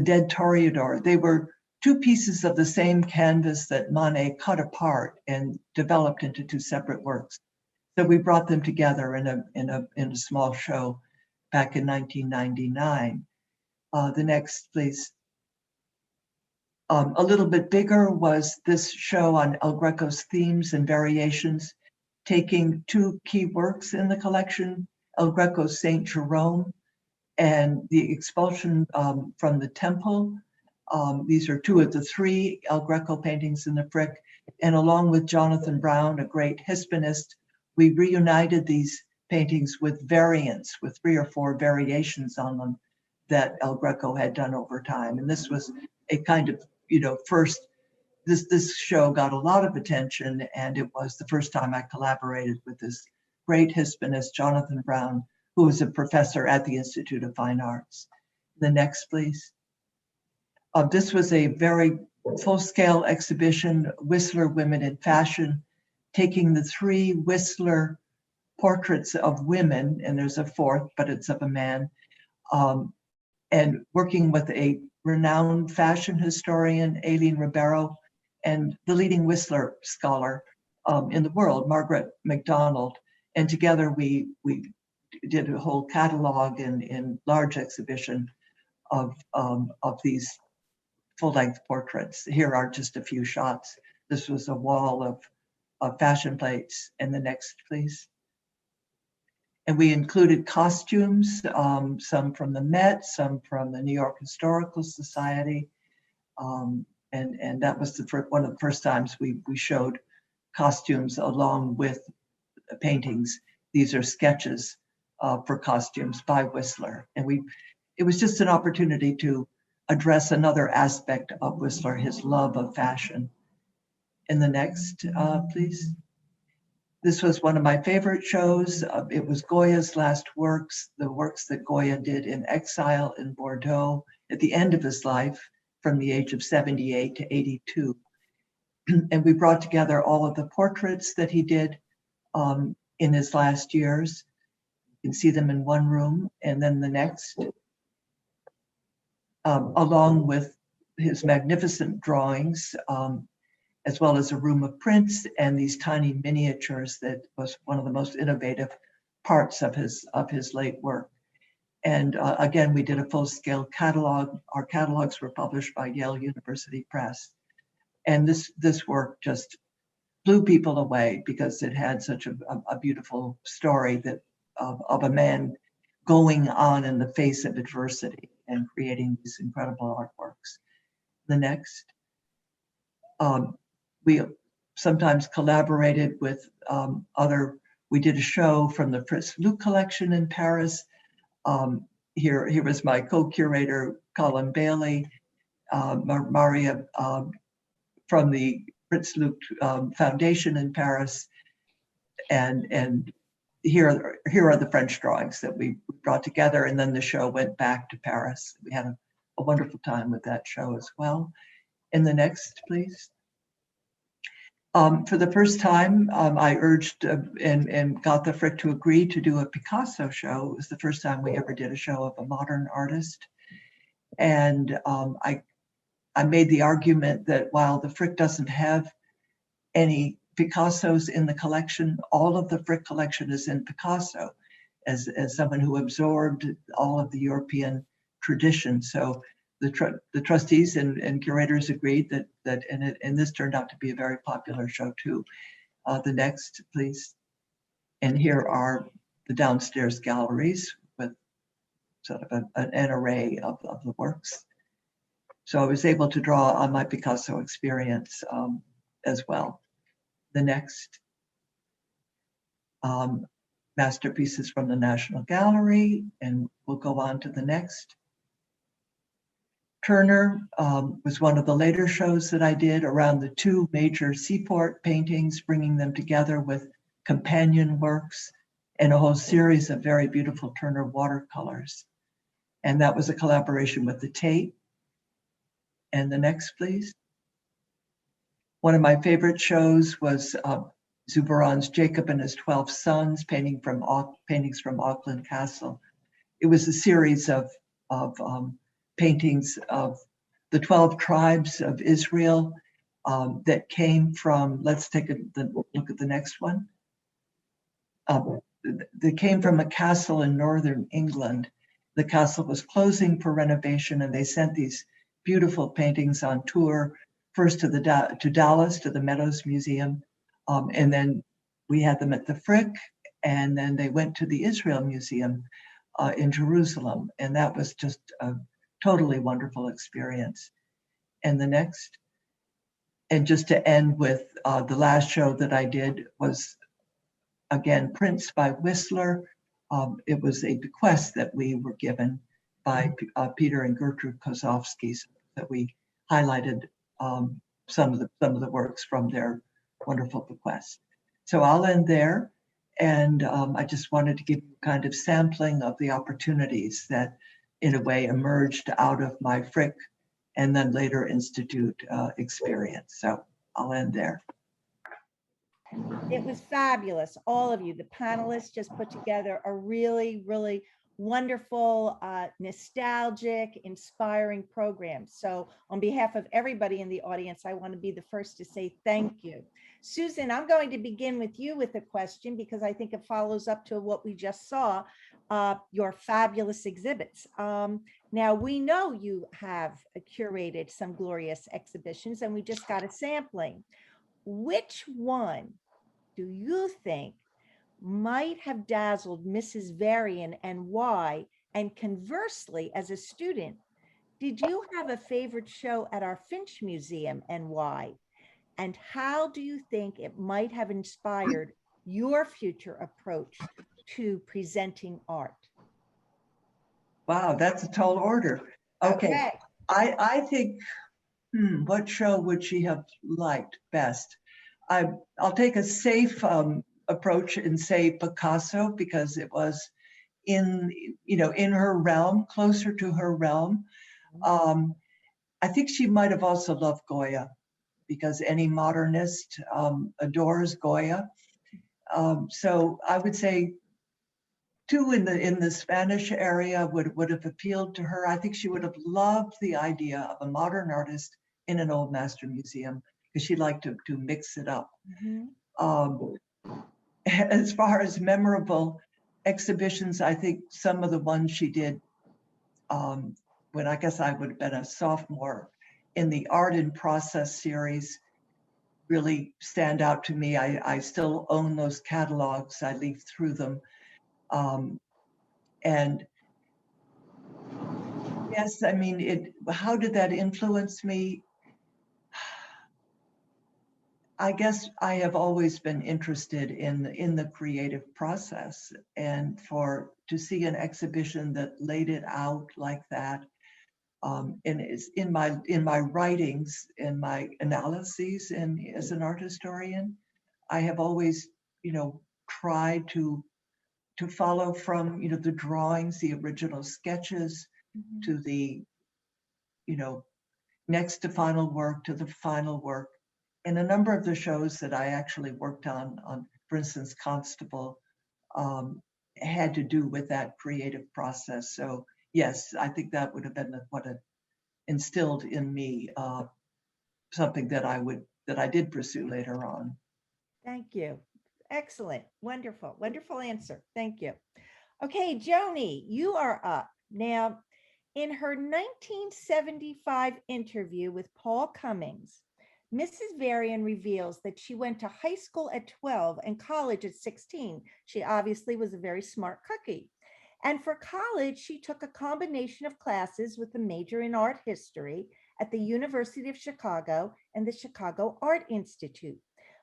Dead Toreador. They were 2 pieces of the same canvas that Monet cut apart and developed into 2 separate works. So we brought them together in a small show back in 1999. The next, please. A little bit bigger was this show on El Greco's themes and variations, taking 2 key works in the collection, El Greco's Saint Jerome and the expulsion from the temple. These are 2 of the 3 El Greco paintings in the Frick. And along with Jonathan Brown, a great Hispanist, we reunited these paintings with variants, with 3 or 4 variations on them that El Greco had done over time. And this was a kind of, first, this show got a lot of attention, and it was the first time I collaborated with this great Hispanist, Jonathan Brown, who was a professor at the Institute of Fine Arts. The next, please. This was a very full-scale exhibition, Whistler Women in Fashion, taking the 3 Whistler portraits of women, and there's a 4th, but it's of a man, and working with a renowned fashion historian, Aileen Ribeiro, and the leading Whistler scholar in the world, Margaret MacDonald. And together we did a whole catalog in large exhibition of these full-length portraits. Here are just a few shots. This was a wall of fashion plates. And the next, please. And we included costumes, some from the Met, some from the New York Historical Society. And that was one of the first times we showed costumes along with paintings. These are sketches for costumes by Whistler. And it was just an opportunity to address another aspect of Whistler, his love of fashion. And the next, please. This was one of my favorite shows. It was Goya's last works, the works that Goya did in exile in Bordeaux at the end of his life from the age of 78 to 82. And we brought together all of the portraits that he did in his last years. You can see them in one room, and then the next, along with his magnificent drawings, as well as a room of prints and these tiny miniatures that was one of the most innovative parts of his late work. And again, we did a full-scale catalog. Our catalogs were published by Yale University Press. And this work just blew people away because it had such a beautiful story that of a man going on in the face of adversity and creating these incredible artworks. The next, we sometimes collaborated with we did a show from the Fritz Luke collection in Paris. Here was my co-curator, Colin Bailey, Maria from the Fritz Luke Foundation in Paris. And here are the French drawings that we brought together. And then the show went back to Paris. We had a wonderful time with that show as well. And the next, please. For the first time, I urged and got the Frick to agree to do a Picasso show. It was the first time we ever did a show of a modern artist. And I made the argument that while the Frick doesn't have any Picassos in the collection, all of the Frick collection is in Picasso, as someone who absorbed all of the European tradition. So the trustees and curators agreed that and this turned out to be a very popular show too. The next, please. And here are the downstairs galleries with sort of an array of the works. So I was able to draw on my Picasso experience as well. The next, masterpieces from the National Gallery, and we'll go on to the next. Turner was one of the later shows that I did around the two major seaport paintings, bringing them together with companion works and a whole series of very beautiful Turner watercolors. And that was a collaboration with the Tate. And the next, please. One of my favorite shows was Zouberon's Jacob and His 12 Sons, paintings from Auckland Castle. It was a series of paintings of the 12 tribes of Israel that came from, let's take a look at the next one. They came from a castle in northern England. The castle was closing for renovation, and they sent these beautiful paintings on tour, first to Dallas, to the Meadows Museum, and then we had them at the Frick, and then they went to the Israel Museum in Jerusalem, and that was just a totally wonderful experience. And the next, and just to end with the last show that I did was, again, prints by Whistler. It was a bequest that we were given by Peter and Gertrude Kozovsky, that we highlighted some of the works from their wonderful bequest. So I'll end there, and I just wanted to give you kind of sampling of the opportunities that, in a way, emerged out of my Frick and then later Institute experience. So I'll end there. It was fabulous. All of you, the panelists, just put together a really, really wonderful, nostalgic, inspiring program. So on behalf of everybody in the audience, I want to be the first to say thank you. Susan, I'm going to begin with you with a question because I think it follows up to what we just saw, your fabulous exhibits. Now, we know you have curated some glorious exhibitions, and we just got a sampling. Which one do you think might have dazzled Mrs. Varian, and why? And conversely, as a student, did you have a favorite show at our Finch Museum, and why? And how do you think it might have inspired your future approach to presenting art? Wow, that's a tall order. Okay. I think, what show would she have liked best? I'll take a safe approach and say Picasso, because it was in her realm, closer to her realm. I think she might have also loved Goya, because any modernist adores Goya. So I would say two in the Spanish area would have appealed to her. I think she would have loved the idea of a modern artist in an old master museum, because she liked to mix it up. As far as memorable exhibitions, I think some of the ones she did when I guess I would have been a sophomore in the Art in Process series really stand out to me. I still own those catalogs. I leaf through them. And yes, I mean, how did that influence me? I guess I have always been interested in the creative process, and to see an exhibition that laid it out like that, and is in my writings, in my analyses, and as an art historian, I have always, tried to follow from the drawings, the original sketches, to the next to final work, to the final work. And a number of the shows that I actually worked on, for instance, Constable, had to do with that creative process. So yes, I think that would have been what instilled in me something that I did pursue later on. Thank you. Excellent. Wonderful. Wonderful answer. Thank you. Okay, Joni, you are up. Now, in her 1975 interview with Paul Cummings, Mrs. Varian reveals that she went to high school at 12 and college at 16. She obviously was a very smart cookie. And for college, she took a combination of classes with a major in art history at the University of Chicago and the Chicago Art Institute.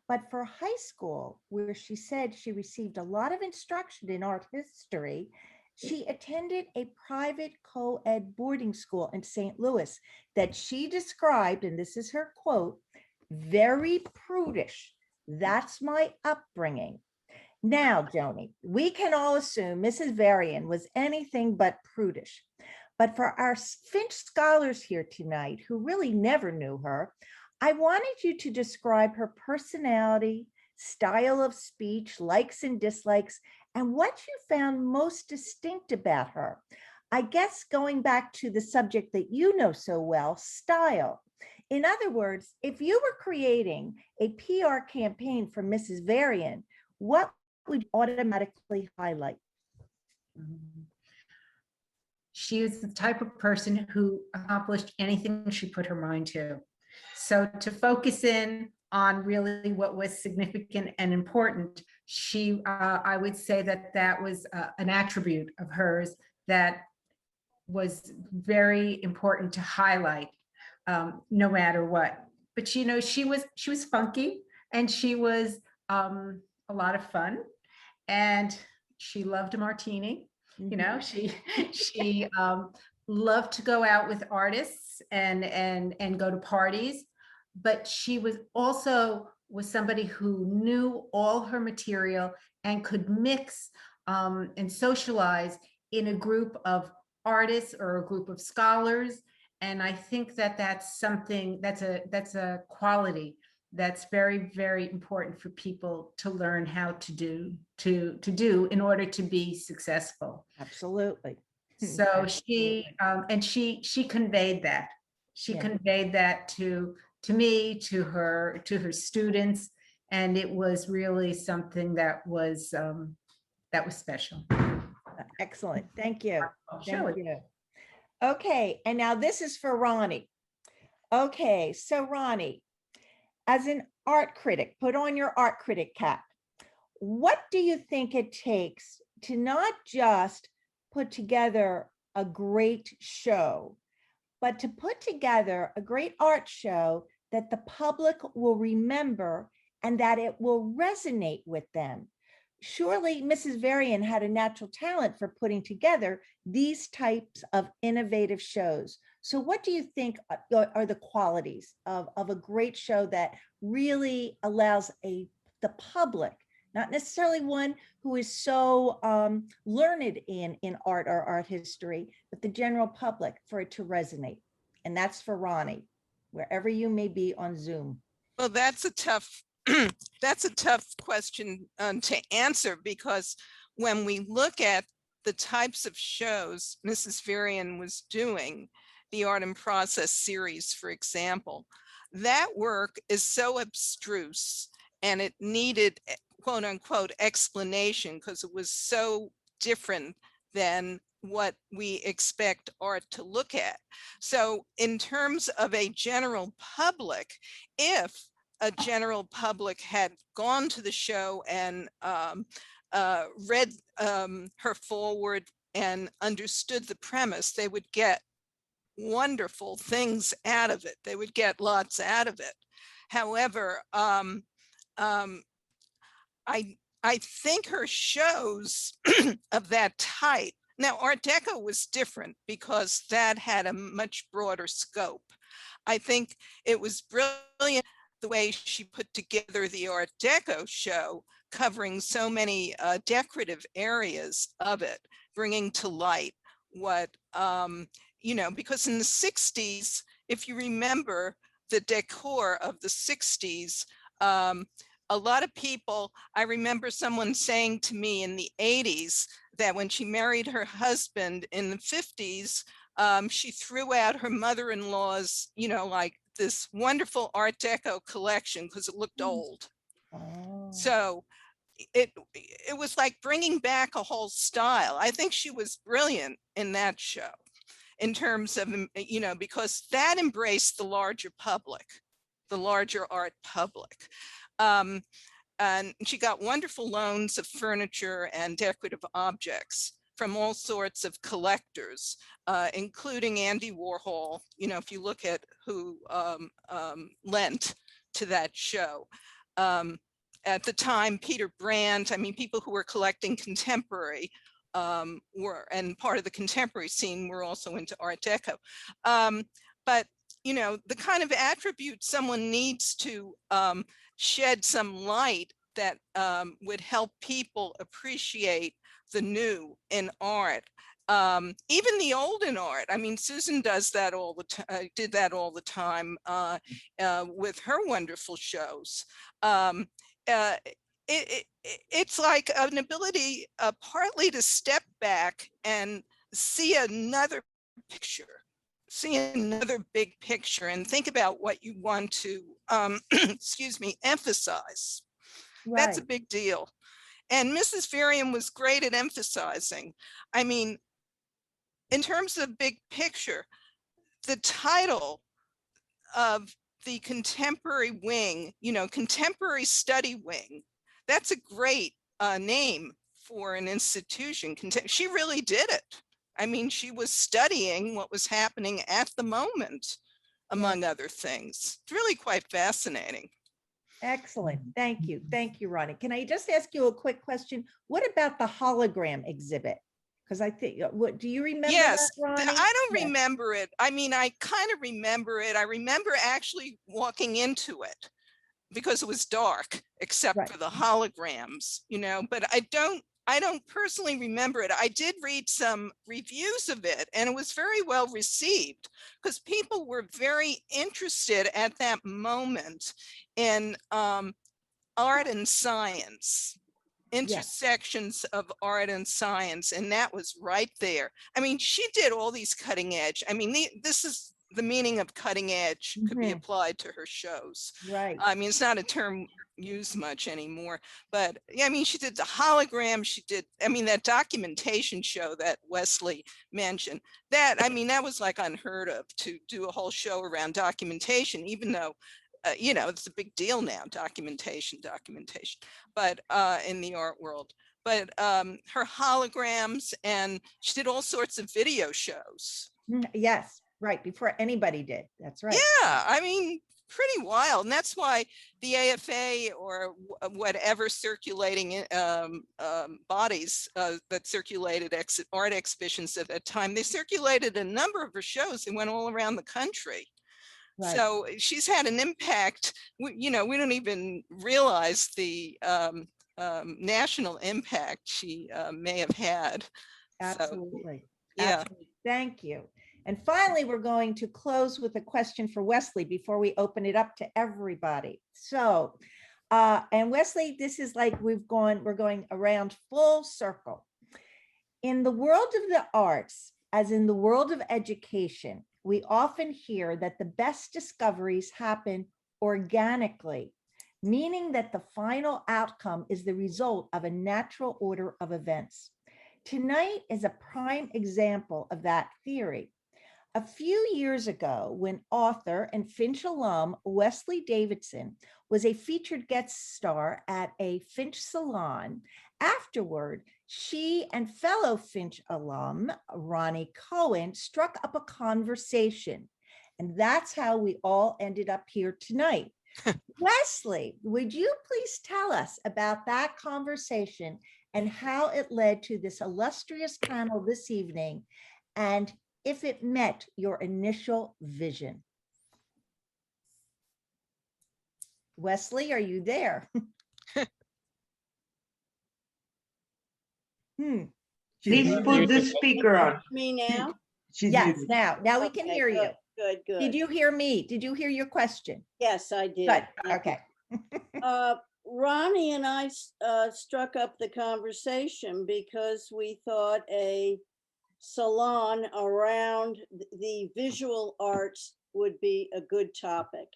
But for high school, where she said she received a lot of instruction in art history, she attended a private co-ed boarding school in St. Louis that she described, and this is her quote, very prudish. That's my upbringing. Now, Joni, we can all assume Mrs. Varian was anything but prudish. But for our Finch scholars here tonight who really never knew her, I wanted you to describe her personality, style of speech, likes and dislikes, and what you found most distinct about her. I guess going back to the subject that you know so well, style. In other words, if you were creating a PR campaign for Mrs. Varian, what would you automatically highlight? She is the type of person who accomplished anything she put her mind to. So to focus in on really what was significant and important, I would say that was an attribute of hers that was very important to highlight, no matter what. But she was funky, and she was a lot of fun, and she loved a martini. She loved to go out with artists and go to parties, but she was somebody who knew all her material and could mix and socialize in a group of artists or a group of scholars. And I think that's something that's a quality that's very, very important for people to learn how to do in order to be successful. Absolutely. So she conveyed that. She conveyed that to me, to her students, and it was really something that was special. Excellent. Thank you. Sure. Thank you. Okay, and now this is for Ronnie. Okay, so Ronnie, as an art critic, put on your art critic cap. What do you think it takes to not just put together a great show, but to put together a great art show that the public will remember and that it will resonate with them? Surely Mrs. Varian had a natural talent for putting together these types of innovative shows. So what do you think are the qualities of a great show that really allows the public, not necessarily one who is so learned in art or art history, but the general public, for it to resonate? And that's for Ronnie, wherever you may be on Zoom. Well, that's a tough question to answer, because when we look at the types of shows Mrs. Varian was doing, the Art and Process series, for example, that work is so abstruse and it needed quote unquote explanation because it was so different than what we expect art to look at. So in terms of a general public, if a general public had gone to the show and read her foreword and understood the premise, they would get wonderful things out of it. They would get lots out of it. However, I think her shows of that type, now Art Deco was different because that had a much broader scope. I think it was brilliant the way she put together the Art Deco show, covering so many decorative areas of it, bringing to light what, you know, because in the 60s, if you remember the decor of the 60s, a lot of people, I remember someone saying to me in the 80s that when she married her husband in the 50s, she threw out her mother-in-law's, you know, like this wonderful Art Deco collection because it looked old. Oh. So it was like bringing back a whole style. I think she was brilliant in that show in terms of, you know, because that embraced the larger public, the larger art public. And she got wonderful loans of furniture and decorative objects from all sorts of collectors, including Andy Warhol. You know, if you look at who lent to that show. At the time, Peter Brandt, I mean, people who were collecting contemporary were, and part of the contemporary scene were also into Art Deco. But, you know, the kind of attributes someone needs to shed some light that would help people appreciate the new in art. Even the old in art. I mean, Susan does that all the time, did that all the time with her wonderful shows. It's like an ability partly to step back and see another picture, see another big picture and think about what you want to, excuse me, emphasize. Right. That's a big deal. And Mrs. Varian was great at emphasizing. I mean, in terms of big picture, the title of the contemporary wing, you know, contemporary study wing, that's a great name for an institution. She really did it. I mean, she was studying what was happening at the moment, among other things. It's really quite fascinating. Excellent. Thank you. Thank you, Ronnie. Can I just ask you a quick question? What about the hologram exhibit? Because I think, what do you remember? Yes, that, Ronnie? I don't Yes. remember it. I mean, I kind of remember it. I remember actually walking into it because it was dark, except for the holograms, you know, but I don't personally remember it. I did read some reviews of it and it was very well received because people were very interested at that moment in art and science, intersections of art and science, and that was right there. I mean, she did all these cutting edge. I mean, this is the meaning of cutting edge could be applied to her shows. Right. I mean, it's not a term used much anymore, but yeah, I mean, she did the hologram, she did, I mean, that documentation show that Wesley mentioned, that, I mean, that was like unheard of to do a whole show around documentation, even though you know, it's a big deal now, documentation, but in the art world. But her holograms, and she did all sorts of video shows. Yes, right, before anybody did. That's right. Yeah, I mean, pretty wild. And that's why the AFA or whatever circulating bodies that circulated art exhibitions at that time, they circulated a number of her shows that went all around the country. Right. So she's had an impact. You know, we don't even realize the national impact she may have had. Absolutely. So, yeah. Absolutely. Thank you. And finally, we're going to close with a question for Wesley before we open it up to everybody. So, and Wesley, this is like we're going around full circle. In the world of the arts, as in the world of education, we often hear that the best discoveries happen organically, meaning that the final outcome is the result of a natural order of events. Tonight is a prime example of that theory. A few years ago, when author and Finch alum Wesley Davidson was a featured guest star at a Finch salon, afterward, she and fellow Finch alum Ronnie Cohen struck up a conversation. And that's how we all ended up here tonight. Wesley, would you please tell us about that conversation and how it led to this illustrious panel this evening, and if it met your initial vision? Wesley, are you there? Please put the speaker on. Me now? She's Yes, muted. now we can Okay, hear you. Good, good. Did you hear me? Did you hear your question? Yes, I did. Good, Thank you. okay. Ronnie and I struck up the conversation because we thought a salon around the visual arts would be a good topic.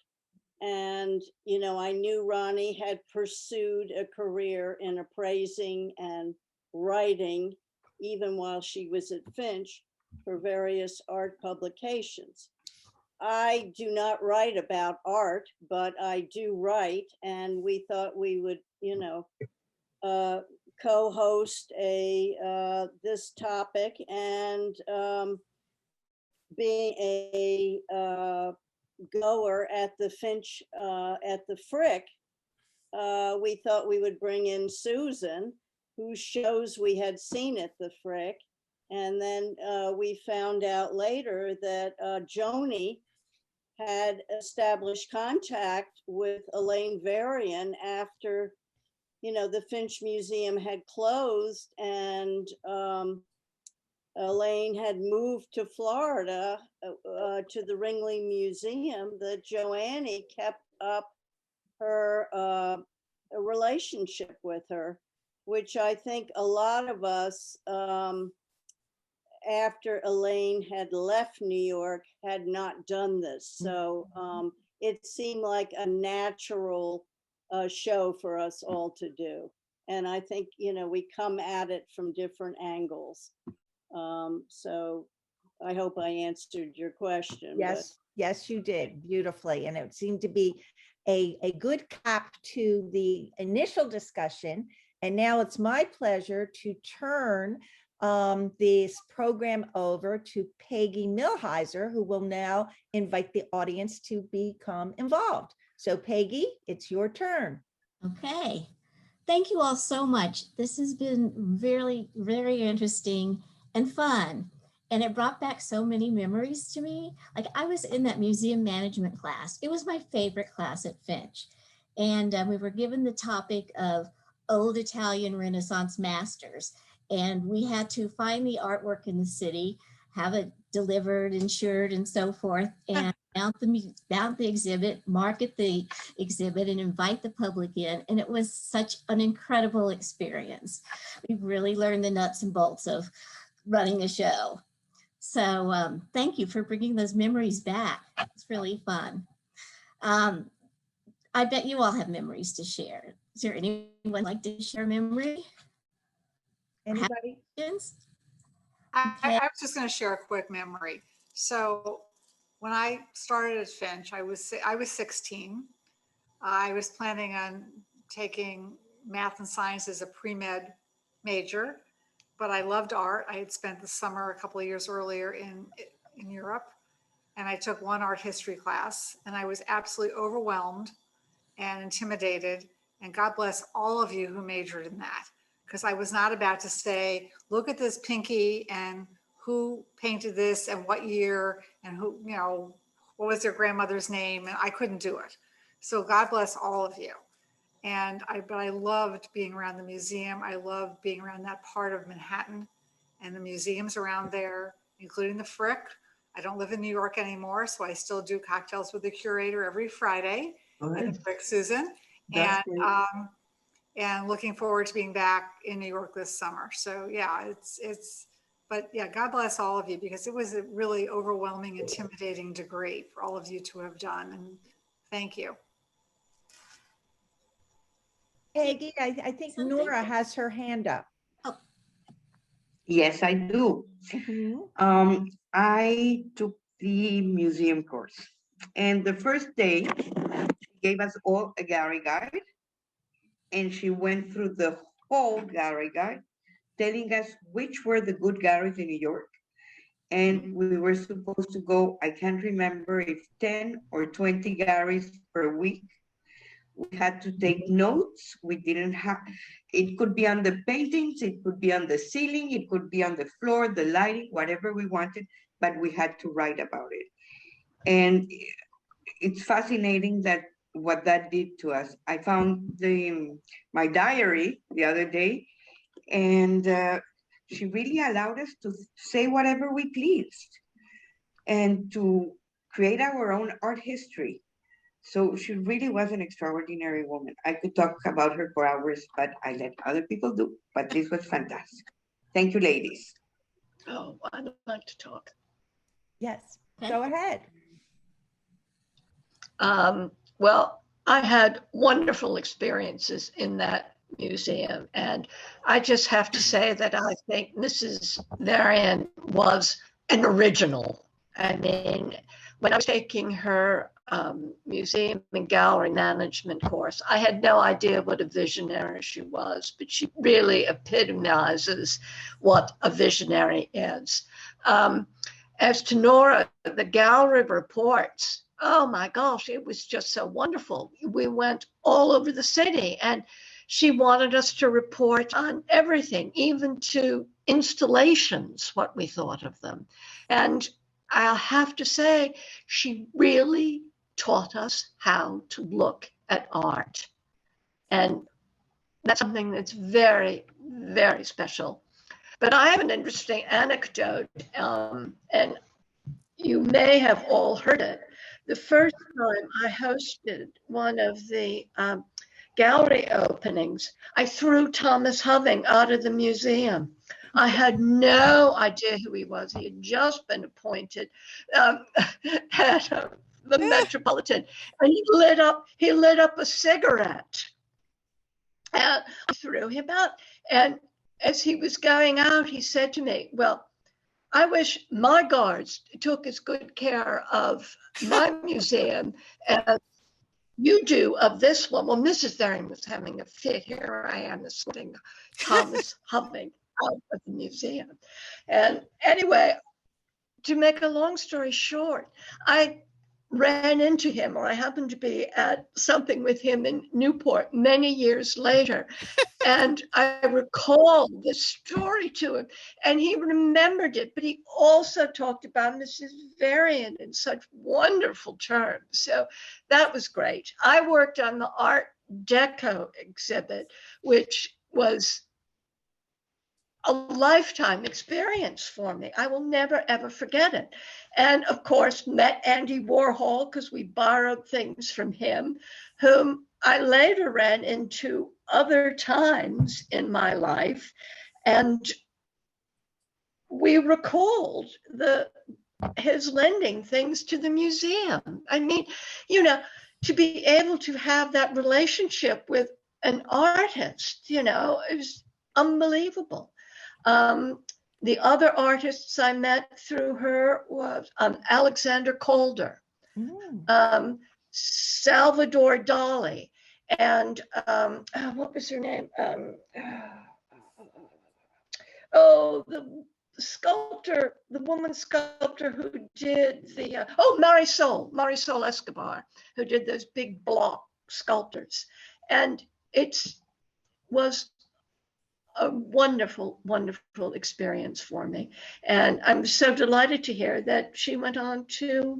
And, you know, I knew Ronnie had pursued a career in appraising and writing, even while she was at Finch, for various art publications. I do not write about art, but I do write, and we thought we would, you know, co-host this topic, and being a goer at the Finch at the Frick, we thought we would bring in Susan, whose shows we had seen at the Frick, and then we found out later that Joni had established contact with Elaine Varian after, you know, the Finch Museum had closed, and Elaine had moved to Florida to the Ringling Museum. That Joannie kept up her a relationship with her, which I think a lot of us, after Elaine had left New York, had not done this. So it seemed like a natural show for us all to do. And I think, you know, we come at it from different angles. So I hope I answered your question. Yes, yes, you did beautifully. And it seemed to be a good cap to the initial discussion. And now it's my pleasure to turn this program over to Peggy Millheiser, who will now invite the audience to become involved. So Peggy, it's your turn. Okay. Thank you all so much. This has been very, very interesting and fun. And it brought back so many memories to me. Like, I was in that museum management class. It was my favorite class at Finch. And we were given the topic of old Italian Renaissance masters. And we had to find the artwork in the city, have it delivered, insured, and so forth, and mount the exhibit, market the exhibit, and invite the public in. And it was such an incredible experience. We really learned the nuts and bolts of running a show. So thank you for bringing those memories back. It's really fun. I bet you all have memories to share. Is there anyone like to share a memory? Anybody? I was just going to share a quick memory. So when I started at Finch, I was 16. I was planning on taking math and science as a pre-med major, but I loved art. I had spent the summer a couple of years earlier in Europe, and I took one art history class, and I was absolutely overwhelmed and intimidated. And God bless all of you who majored in that, because I was not about to say, look at this pinky and who painted this and what year and who, you know, what was their grandmother's name, and I couldn't do it. So God bless all of you. But I loved being around the museum. I loved being around that part of Manhattan and the museums around there, including the Frick. I don't live in New York anymore, so I still do cocktails with the curator every Friday at the Frick, Susan. And looking forward to being back in New York this summer. So yeah, but yeah, God bless all of you, because it was a really overwhelming, intimidating degree for all of you to have done. And thank you. Peggy, I think Nora has her hand up. Yes, I do. I took the museum course. And the first day, she gave us all a gallery guide, and she went through the whole gallery guide, telling us which were the good galleries in New York. And we were supposed to go, I can't remember if 10 or 20 galleries per week. We had to take notes. We didn't have, it could be on the paintings, it could be on the ceiling, it could be on the floor, the lighting, whatever we wanted, but we had to write about it. And it's fascinating that what that did to us. I found my diary the other day, and she really allowed us to say whatever we pleased and to create our own art history. So she really was an extraordinary woman. I could talk about her for hours, but I let other people do. But this was fantastic. Thank you, ladies. Oh, I'd like to talk. Yes, go ahead. Well, I had wonderful experiences in that museum. And I just have to say that I think Mrs. Varian was an original. I mean, when I was taking her museum and gallery management course, I had no idea what a visionary she was, but she really epitomizes what a visionary is. As to Nora, the gallery reports, oh my gosh, it was just so wonderful. We went all over the city and she wanted us to report on everything, even to installations, what we thought of them. And I'll have to say, she really taught us how to look at art. And that's something that's very, very special. But I have an interesting anecdote, and you may have all heard it. The first time I hosted one of the gallery openings, I threw Thomas Hoving out of the museum. I had no idea who he was. He had just been appointed at the Metropolitan, and he lit up a cigarette. And I threw him out. And as he was going out, he said to me, well, I wish my guards took as good care of my museum as you do of this one. Well, Mrs. Varian was having a fit. Here I am escorting Thomas Hoving out of the museum. And anyway, to make a long story short, I ran into him, or I happened to be at something with him in Newport many years later. And I recalled this story to him, and he remembered it, but he also talked about Mrs. Varian in such wonderful terms. So that was great. I worked on the Art Deco exhibit, which was a lifetime experience for me. I will never, ever forget it. And of course, met Andy Warhol because we borrowed things from him, whom I later ran into other times in my life. And we recalled his lending things to the museum. I mean, you know, to be able to have that relationship with an artist, you know, is unbelievable. The other artists I met through her was Alexander Calder, Salvador Dali, and what was her name? The sculptor, the woman sculptor who did the, Marisol Escobar, who did those big block sculptors. And it was a wonderful, wonderful experience for me. And I'm so delighted to hear that she went on to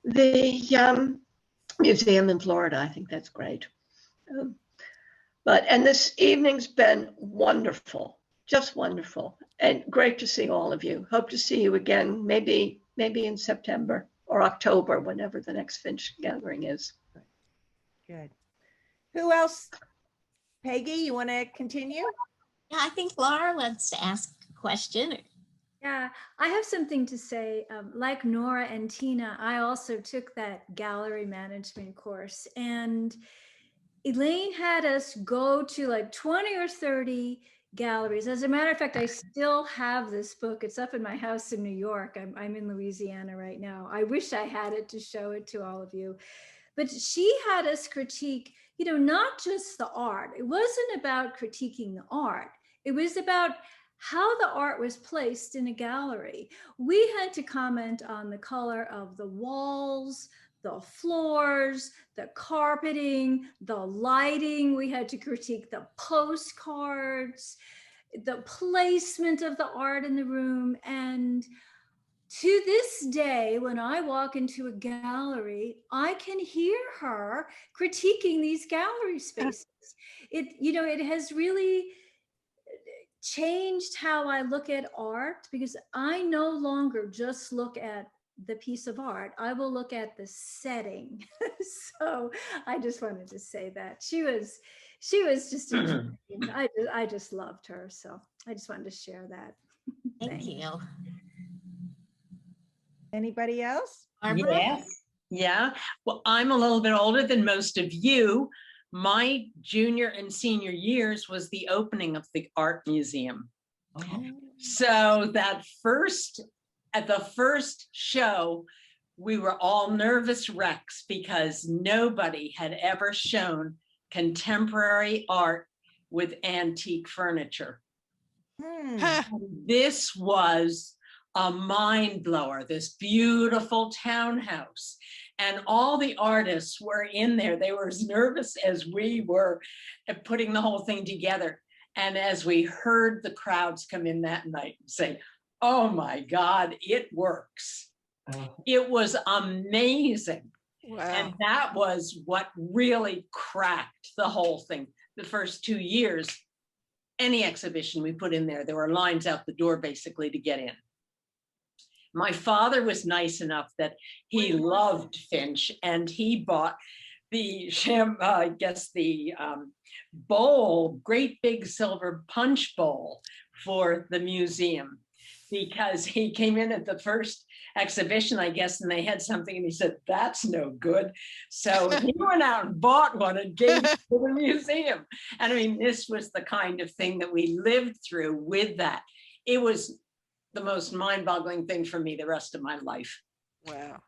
the museum in Florida. I think that's great. And this evening's been wonderful, just wonderful, and great to see all of you. Hope to see you again, maybe in September or October, whenever the next Finch gathering is. Good. Who else? Peggy, you want to continue? Yeah, I think Laura wants to ask a question. Yeah, I have something to say. Like Nora and Tina, I also took that gallery management course, and Elaine had us go to like 20 or 30 galleries. As a matter of fact, I still have this book. It's up in my house in New York. I'm in Louisiana right now. I wish I had it to show it to all of you. But she had us critique, not just the art. It wasn't about critiquing the art. It was about how the art was placed in a gallery. We had to comment on the color of the walls, the floors, the carpeting, the lighting. We had to critique the postcards, the placement of the art in the room. And to this day, when I walk into a gallery, I can hear her critiquing these gallery spaces. It has really changed how I look at art, because I no longer just look at the piece of art. I will look at the setting. So I just wanted to say that she was just I just loved her. So I just wanted to share that. Thank you. Anybody else? Barbara? Yes. Yeah. Well, I'm a little bit older than most of you. My junior and senior years was the opening of the art museum. So at the first show, we were all nervous wrecks because nobody had ever shown contemporary art with antique furniture. This was a mind blower, this beautiful townhouse. And all the artists were in there. They were as nervous as we were at putting the whole thing together. And as we heard the crowds come in that night and say, oh my God, it works. It was amazing. Wow. And that was what really cracked the whole thing. The first 2 years, any exhibition we put in there, there were lines out the door basically to get in. My father was nice enough that he loved Finch, and he bought the bowl, great big silver punch bowl for the museum, because he came in at the first exhibition, I guess, and they had something and he said, that's no good. So he went out and bought one and gave it to the museum. And I mean, this was the kind of thing that we lived through with that. It was the most mind-boggling thing for me the rest of my life. Wow.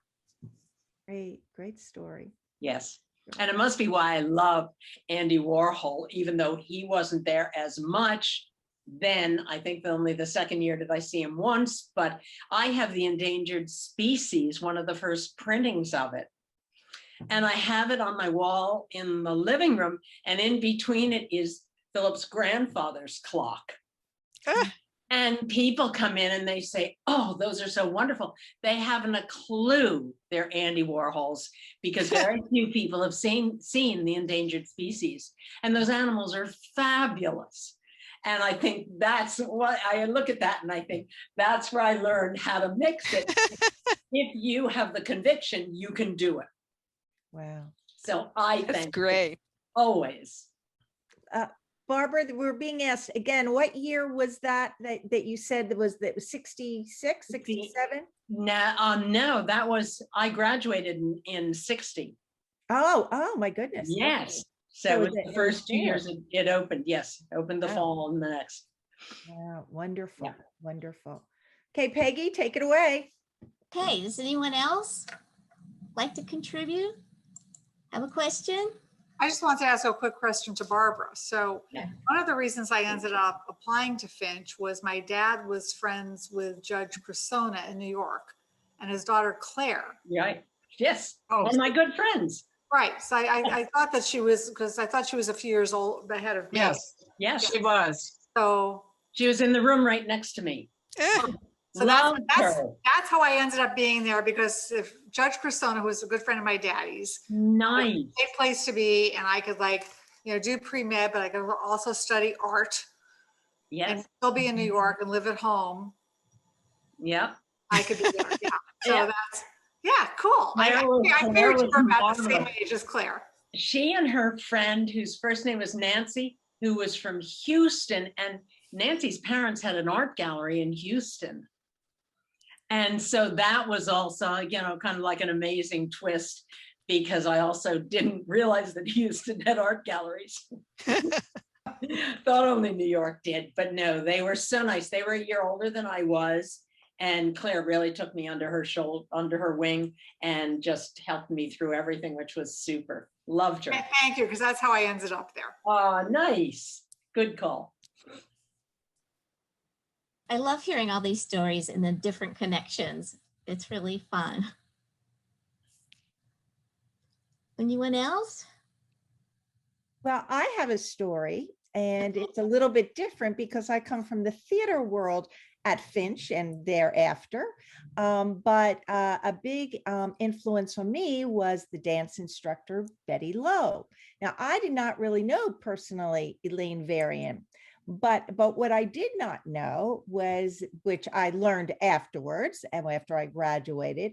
Great story. Yes. And it must be why I love Andy Warhol, even though he wasn't there as much then. I think only the second year did I see him once, but I have the Endangered Species, one of the first printings of it. And I have it on my wall in the living room, and in between it is Philip's grandfather's clock. And people come in and they say, oh, those are so wonderful. They haven't a clue they're Andy Warhols, because very few people have seen the Endangered Species. And those animals are fabulous. And I think that's what I look at that and I think that's where I learned how to mix it. If you have the conviction, you can do it. Wow. So I That's think great. Always. Barbara, we're being asked again, what year was that you said that was 66, 67? No, that was, I graduated in 60. Oh my goodness. Yes. Okay. So it's the first 2 years it opened. Yes, opened the fall and the next. Wow, wonderful, wonderful. Okay, Peggy, take it away. Okay, does anyone else like to contribute? Have a question? I just want to ask a quick question to Barbara. So one of the reasons I ended up applying to Finch was my dad was friends with Judge Cressona in New York and his daughter Claire. Right. Yes. Oh, one of my good friends. Right. So I thought that she was, because I thought she was a few years old ahead of me. Yes, she was. So she was in the room right next to me. So that's how I ended up being there, because if Judge Cressona, who was a good friend of my daddy's, nice, a great place to be, and I could do pre-med, but I could also study art. Yes. And still be in New York and live at home. Yep. I could be there. Yeah. So that's cool. I figured you were about the same age as Claire. She and her friend, whose first name was Nancy, who was from Houston, and Nancy's parents had an art gallery in Houston. And so that was also, kind of like an amazing twist, because I also didn't realize that Houston had art galleries. Thought only New York did, but no, they were so nice. They were a year older than I was. And Claire really took me under her shoulder, under her wing, and just helped me through everything, which was super. Loved her. Thank you, because that's how I ended up there. Oh, nice. Good call. I love hearing all these stories and the different connections. It's really fun. Anyone else? Well, I have a story, and it's a little bit different because I come from the theater world at Finch and thereafter. But a big influence on me was the dance instructor, Betty Lowe. Now, I did not really know personally Elaine Varian, but what I did not know was, which I learned afterwards and after I graduated,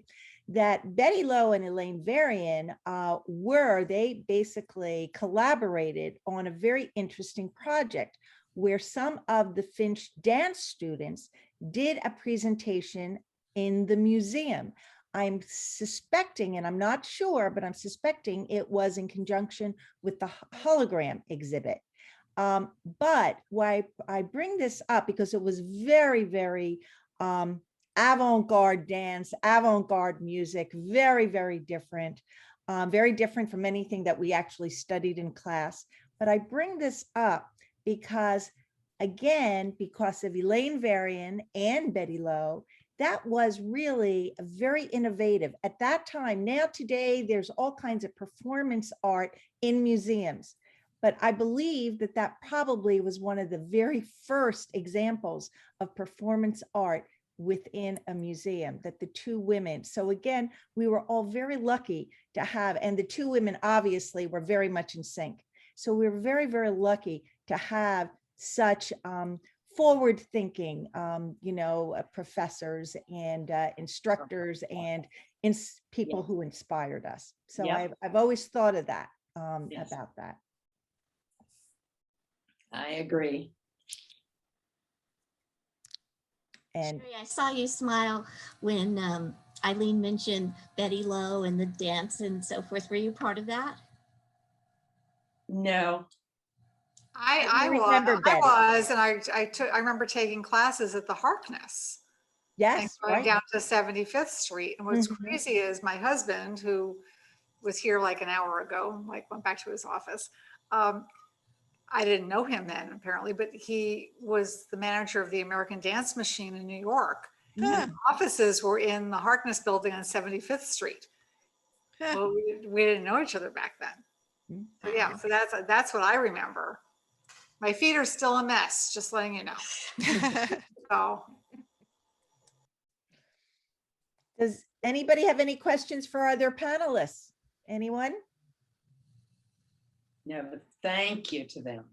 that Betty Lowe and Elaine Varian they basically collaborated on a very interesting project where some of the Finch dance students did a presentation in the museum. I'm suspecting, and I'm not sure, but I'm suspecting it was in conjunction with the hologram exhibit. But why I bring this up, because it was very, very avant-garde dance, avant-garde music, very, very different from anything that we actually studied in class. But I bring this up because, again, because of Elaine Varian and Betty Lowe, that was really very innovative at that time. Now, today, there's all kinds of performance art in museums. But I believe that that probably was one of the very first examples of performance art within a museum, that the two women, so again, we were all very lucky to have, and the two women obviously were very much in sync. So we were very, very lucky to have such forward thinking, professors and instructors and people who inspired us. So I've always thought of that, about that. I agree. And Sherry, I saw you smile when Eileen mentioned Betty Lowe and the dance and so forth. Were you part of that? No. I was, and I remember taking classes at the Harkness. Yes, and going down to 75th Street. And what's crazy is my husband, who was here like an hour ago, like went back to his office. I didn't know him then, apparently, but he was the manager of the American Dance Machine in New York. And offices were in the Harkness building on 75th Street. Well, we didn't know each other back then. So yeah, so that's what I remember. My feet are still a mess, just letting you know. So. Does anybody have any questions for our other panelists? Anyone? No, but thank you to them.